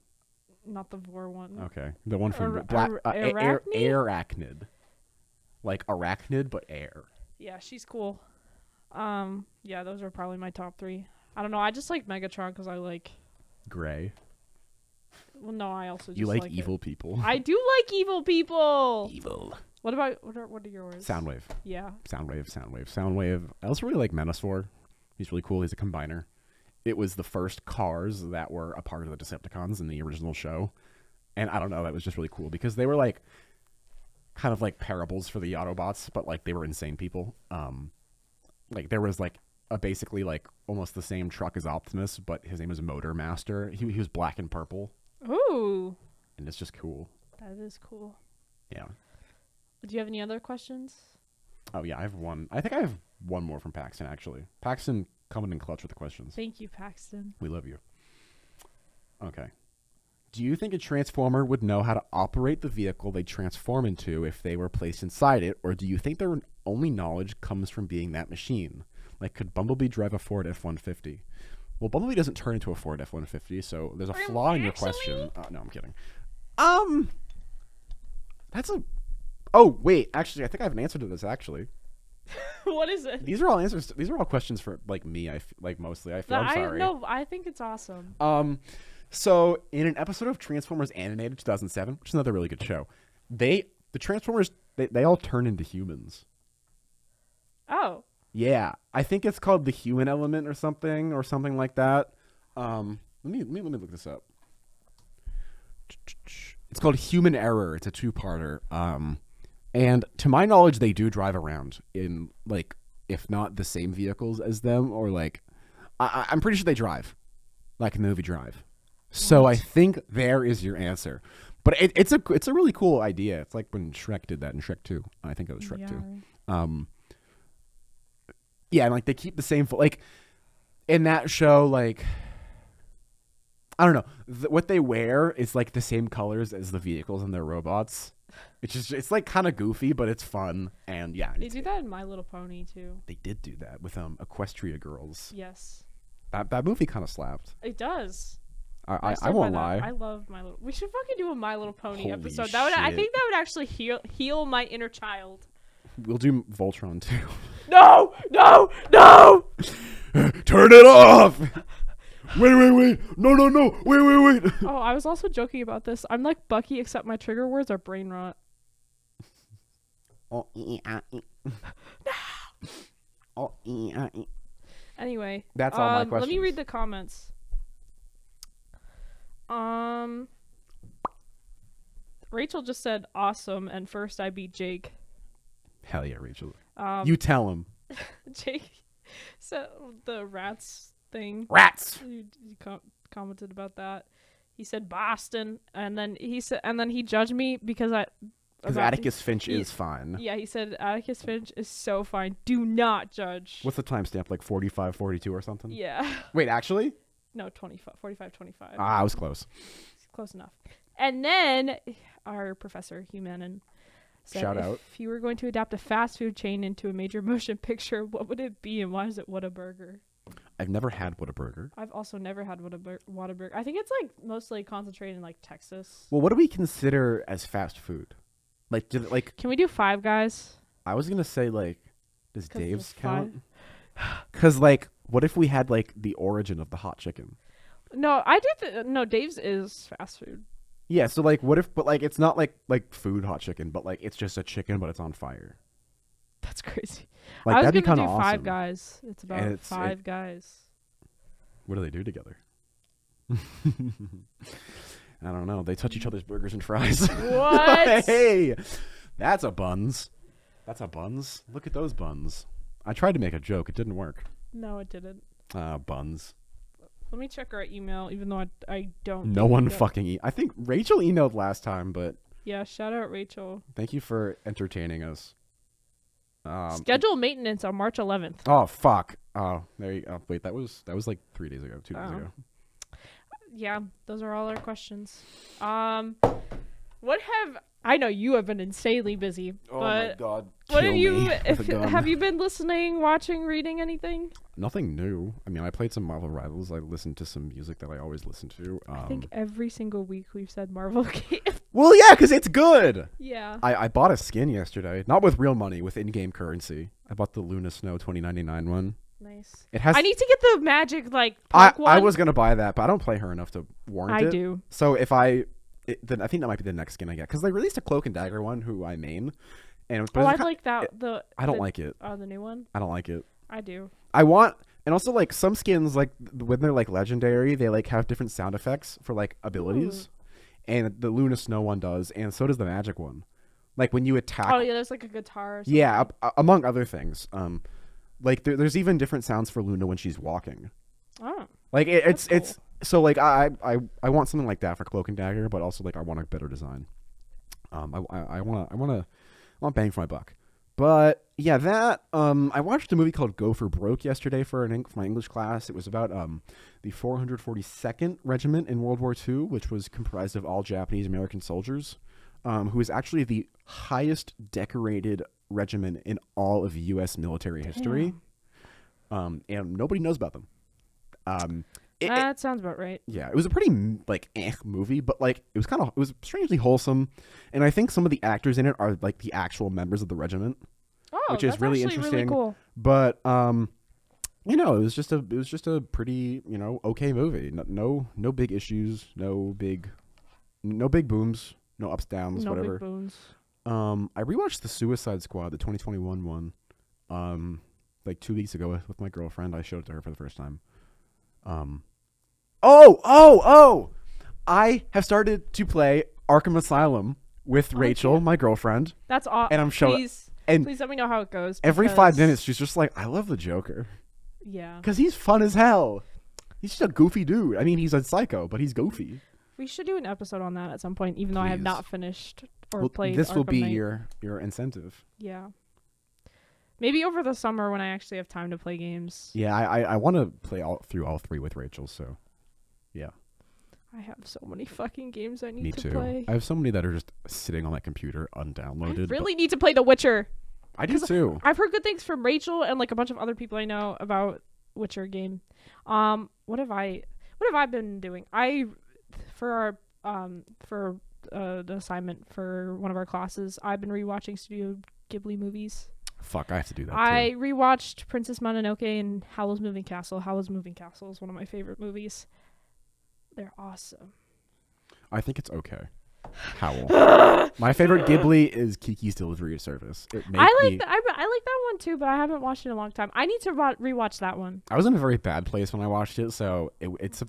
S2: Not the Vor one.
S1: Okay. The one from
S2: Arachnid?
S1: Arachnid. Like arachnid, but air.
S2: Yeah, she's cool. Yeah, those are probably my top 3. I don't know. I just like Megatron because I like.
S1: Gray.
S2: Well, no, I also just
S1: You like
S2: it.
S1: evil people.
S2: I do like evil people.
S1: Evil.
S2: What about what are yours?
S1: Soundwave.
S2: Yeah.
S1: Soundwave. I also really like Menasor. He's really cool. He's a combiner. It was the first cars that were a part of the Decepticons in the original show. And I don't know, that was just really cool because they were like kind of like parables for the Autobots, but like they were insane people. Like there was like a basically like almost the same truck as Optimus, but his name is Motor Master. He was black and purple.
S2: Ooh.
S1: And it's just cool.
S2: That is cool.
S1: Yeah.
S2: Do you have any other questions?
S1: Oh yeah, I have one. I think I have one more from Paxton actually. Paxton coming in clutch with the questions.
S2: Thank you, Paxton.
S1: We love you. Okay. Do you think a Transformer would know how to operate the vehicle they transform into if they were placed inside it, or do you think their only knowledge comes from being that machine? Like, could Bumblebee drive a Ford F-150? Well, Bumblebee doesn't turn into a Ford F-150, so there's a flaw in your question. No, I'm kidding. That's a... Oh, wait. Actually, I think I have an answer to this, actually.
S2: What is it?
S1: These are all answers. These are all questions for, like, me, mostly. I'm sorry.
S2: No, I think it's awesome.
S1: So, in an episode of Transformers Animated 2007, which is another really good show, the Transformers, they all turn into humans.
S2: Oh.
S1: Yeah. I think it's called the human element or something like that. Let me look this up. It's called Human Error. It's a 2-parter. And to my knowledge, they do drive around in, like, if not the same vehicles as them, or, like, I'm pretty sure they drive, like in the movie Drive. So I think there is your answer. But it's a really cool idea. It's like when Shrek did that in Shrek 2. I think it was Shrek 2. Yeah, and, like, they keep the same... like, in that show, like... I don't know. What they wear is, like, the same colors as the vehicles and their robots. It's like, kind of goofy, but it's fun. And, yeah.
S2: They do that in My Little Pony, too.
S1: They did do that with Equestria Girls.
S2: Yes.
S1: That movie kind of slapped.
S2: It does.
S1: I won't lie.
S2: I love My Little... We should fucking do a My Little Pony
S1: Holy
S2: episode.
S1: shit.
S2: I think that would actually heal my inner child.
S1: We'll do Voltron, too.
S2: No! No! No!
S1: Turn it off! Wait. No. Wait.
S2: Oh, I was also joking about this. I'm like Bucky, except my trigger words are brain rot. Anyway.
S1: That's all my questions.
S2: Let me read the comments. Rachel just said awesome, and first I beat Jake.
S1: Hell yeah, Rachel. You tell him.
S2: Jake said the rats thing.
S1: Rats.
S2: He commented about that. He said Boston, and then he judged me because
S1: Atticus Finch is fine.
S2: Yeah, he said Atticus Finch is so fine. Do not judge.
S1: What's the timestamp? Like 45, 42 or something?
S2: Yeah.
S1: Wait, actually?
S2: No, 45, 25.
S1: I was close.
S2: Close enough. And then our professor, Humanin, said,
S1: Shout out.
S2: If you were going to adapt a fast food chain into a major motion picture, what would it be, and why is it Whataburger?
S1: I've never had Whataburger.
S2: I've also never had Whataburger. I think it's like mostly concentrated in like Texas.
S1: Well, what do we consider as fast food? Like,
S2: can we do Five Guys?
S1: I was gonna say, like, does Dave's count?
S2: 'Cause
S1: like, what if we had like the origin of the hot chicken?
S2: No, no, Dave's is fast food.
S1: Yeah, so like, what if? But like, it's not like food hot chicken, but like, it's just a chicken, but it's on fire.
S2: That's crazy.
S1: Like,
S2: I was
S1: that'd be
S2: gonna
S1: kind
S2: do
S1: of awesome.
S2: Five Guys. It's about five guys.
S1: What do they do together? I don't know. They touch each other's burgers and fries.
S2: What?
S1: Hey, that's a buns. That's a buns. Look at those buns. I tried to make a joke. It didn't work.
S2: No, it didn't.
S1: Buns.
S2: Let me check our email, even though I don't.
S1: No one fucking I think Rachel emailed last time, but
S2: yeah, shout out Rachel.
S1: Thank you for entertaining us.
S2: Schedule maintenance on March 11th.
S1: Oh fuck. Oh, there you go. Wait, that was like 3 days ago, 2 days ago.
S2: Yeah, those are all our questions. I know you have been insanely busy,
S1: Oh my
S2: but
S1: god.
S2: what
S1: Kill
S2: have you?
S1: me with a gun.
S2: Have you been listening, watching, reading anything?
S1: Nothing new. I mean, I played some Marvel Rivals. I listened to some music that I always listen to.
S2: I think every single week we've said Marvel game.
S1: Well, yeah, because it's good.
S2: Yeah.
S1: I bought a skin yesterday, not with real money, with in-game currency. I bought the Luna Snow 2099 one.
S2: Nice.
S1: It has.
S2: I need to get the magic
S1: I
S2: one.
S1: was gonna buy that, but I don't play her enough to warrant it.
S2: I do.
S1: So if then I think that might be the next skin I get, because they released a Cloak and Dagger one, who I main, and
S2: Oh, I like that.
S1: I don't like it.
S2: Oh, the new one.
S1: I don't like it.
S2: I do.
S1: I want, and also like some skins, like when they're like legendary, they like have different sound effects for like abilities, and the Luna Snow one does, and so does the magic one. Like when you attack.
S2: Oh yeah, there's like a guitar. Or something.
S1: Yeah, among other things. Like there's even different sounds for Luna when she's walking.
S2: Oh.
S1: Like it's
S2: cool.
S1: it's so like I want something like that for Cloak and Dagger, but also like I want a better design. I want bang for my buck. But yeah, that I watched a movie called Go for Broke yesterday for my English class. It was about the 442nd Regiment in World War II, which was comprised of all Japanese American soldiers, who is actually the highest decorated regiment in all of U.S. military history. And nobody knows about them.
S2: That sounds about right.
S1: Yeah, it was a pretty movie, but like it was strangely wholesome, and I think some of the actors in it are like the actual members of the regiment, which is really interesting.
S2: Really cool.
S1: But it was just a pretty okay movie. No big issues, no big booms, no ups downs,
S2: No
S1: whatever.
S2: big boons.
S1: I rewatched the Suicide Squad, the 2021 one, like 2 weeks ago with my girlfriend. I showed it to her for the first time. I have started to play Arkham Asylum with Rachel, my girlfriend.
S2: That's awesome.
S1: And I'm showing.
S2: Please let me know how it goes.
S1: Every 5 minutes, she's just like, "I love the Joker."
S2: Yeah.
S1: Because he's fun as hell. He's just a goofy dude. I mean, he's a psycho, but he's goofy.
S2: We should do an episode on that at some point, even though I have
S1: Please.
S2: not finished or played.
S1: This will
S2: Arkham
S1: be
S2: Knight.
S1: your incentive.
S2: Yeah. Maybe over the summer when I actually have time to play games.
S1: Yeah, I want to play through all three with Rachel. So, yeah.
S2: I have so many fucking games I need
S1: Me
S2: to
S1: too.
S2: play.
S1: I have so many that are just sitting on my computer undownloaded.
S2: I really need to play The Witcher.
S1: I do too.
S2: I've heard good things from Rachel and like a bunch of other people I know about Witcher game. What have I been doing? For the assignment for one of our classes, I've been rewatching Studio Ghibli movies.
S1: Fuck, I have to do that
S2: I
S1: too.
S2: rewatched Princess Mononoke and Howl's Moving Castle. Howl's Moving Castle is one of my favorite movies. They're awesome.
S1: I think it's okay. Howl. My favorite Ghibli is Kiki's Delivery Service.
S2: I like that one too, but I haven't watched it in a long time. I need to rewatch that one.
S1: I was in a very bad place when I watched it, so it's a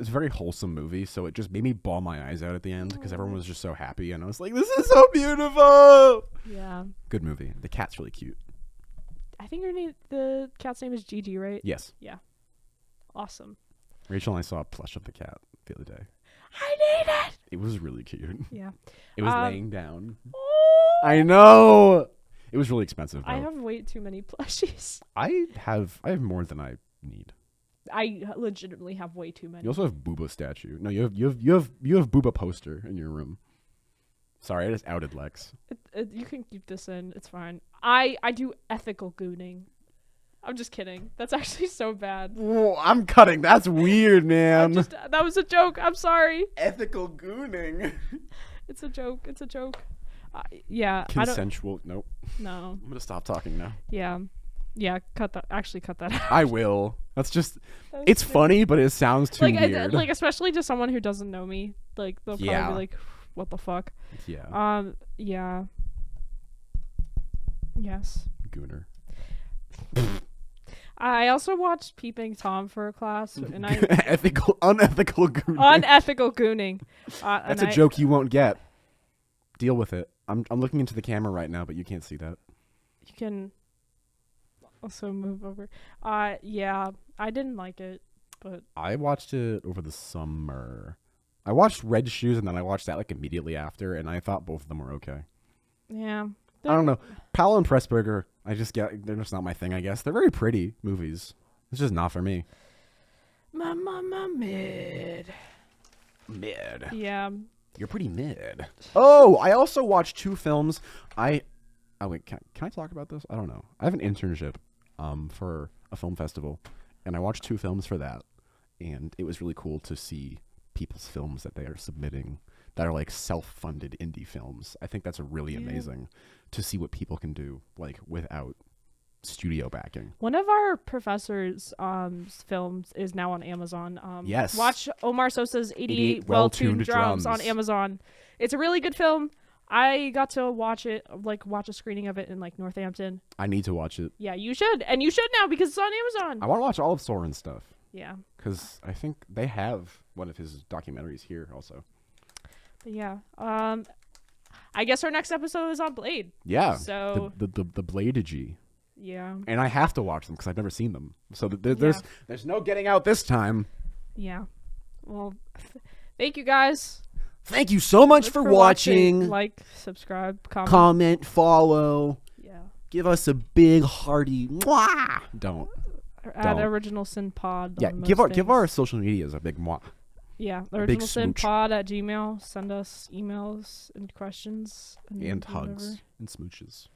S1: very wholesome movie. So it just made me bawl my eyes out at the end because everyone was just so happy, and I was like, "This is so beautiful."
S2: Yeah.
S1: Good movie. The cat's really cute.
S2: I think the cat's name is Gigi, right?
S1: Yes.
S2: Yeah. Awesome.
S1: Rachel and I saw a plush of the cat the other day.
S2: I need it.
S1: It was really cute.
S2: Yeah.
S1: It was laying down. I know. It was really expensive though.
S2: I have way too many plushies.
S1: I have more than I need.
S2: I legitimately have way too many.
S1: You also have Booba statue. No, you have Booba poster in your room. Sorry, I just outed Lex.
S2: You can keep this in. It's fine. I do ethical gooning. I'm just kidding. That's actually so bad.
S1: Whoa, I'm cutting. That's weird, man.
S2: That was a joke. I'm sorry.
S1: Ethical gooning.
S2: It's a joke. It's a joke. Yeah.
S1: Consensual. Nope.
S2: No.
S1: I'm gonna stop talking now.
S2: Yeah. Yeah. Cut that. Actually, cut that out.
S1: I will. That's just. It's funny, but it sounds too weird.
S2: Like especially to someone who doesn't know me. Like they'll probably be like, "What the fuck?"
S1: Yeah.
S2: Yeah. Yes.
S1: Gooner.
S2: I also watched Peeping Tom for a class, and I
S1: unethical gooning.
S2: Unethical gooning.
S1: That's a joke you won't get. Deal with it. I'm looking into the camera right now, but you can't see that.
S2: You can also move over. Yeah, I didn't like it, but
S1: I watched it over the summer. I watched Red Shoes, and then I watched that like immediately after, and I thought both of them were okay.
S2: Yeah.
S1: I don't know. Powell and Pressburger, they're just not my thing, I guess. They're very pretty movies. It's just not for me.
S2: Mid.
S1: Mid.
S2: Yeah.
S1: You're pretty mid. Oh, I also watched 2 films. Oh wait, can I talk about this? I don't know. I have an internship for a film festival, and I watched 2 films for that, and it was really cool to see people's films that they are submitting that are like self-funded indie films. I think that's really amazing to see what people can do like without studio backing.
S2: One of our professors' films is now on Amazon.
S1: Yes.
S2: Watch Omar Sosa's 88
S1: 88
S2: Well-Tuned
S1: Well-Tuned
S2: Drums on
S1: Drums.
S2: Amazon. It's a really good film. I got to watch it, watch a screening of it in Northampton.
S1: I need to watch it.
S2: Yeah, you should. And you should now because it's on Amazon.
S1: I want to watch all of Soren's stuff
S2: Yeah.
S1: because I think they have one of his documentaries here also.
S2: But yeah. I guess our next episode is on Blade.
S1: Yeah.
S2: So
S1: the Bladegy.
S2: yeah.
S1: And I have to watch them because I've never seen them. So there's no getting out this time.
S2: Yeah. Well, thank you guys
S3: Thank you so much for watching.
S2: Like, subscribe, comment.
S3: Comment, follow.
S2: Yeah.
S3: Give us a big hearty mwah.
S1: Don't.
S2: At
S1: Don't.
S2: Original Sin Pod.
S1: Yeah,
S2: on
S1: give
S2: most
S1: our
S2: things.
S1: social medias a big mwah.
S2: Yeah,
S1: big
S2: Original Sin
S1: smooch.
S2: Pod at Gmail. Send us emails and questions
S1: And
S2: whatever.
S1: hugs and smooches.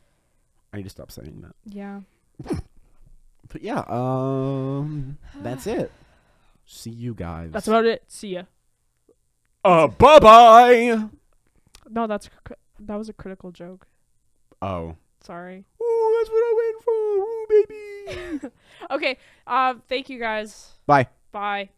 S1: I need to stop saying that.
S2: Yeah.
S1: But yeah, that's it. See you guys.
S2: That's about it. See ya.
S1: Bye-bye.
S2: No, that was a critical joke.
S1: Oh.
S2: Sorry.
S1: Ooh, that's what I went for. Ooh, baby.
S2: Okay. Thank you guys.
S1: Bye.
S2: Bye.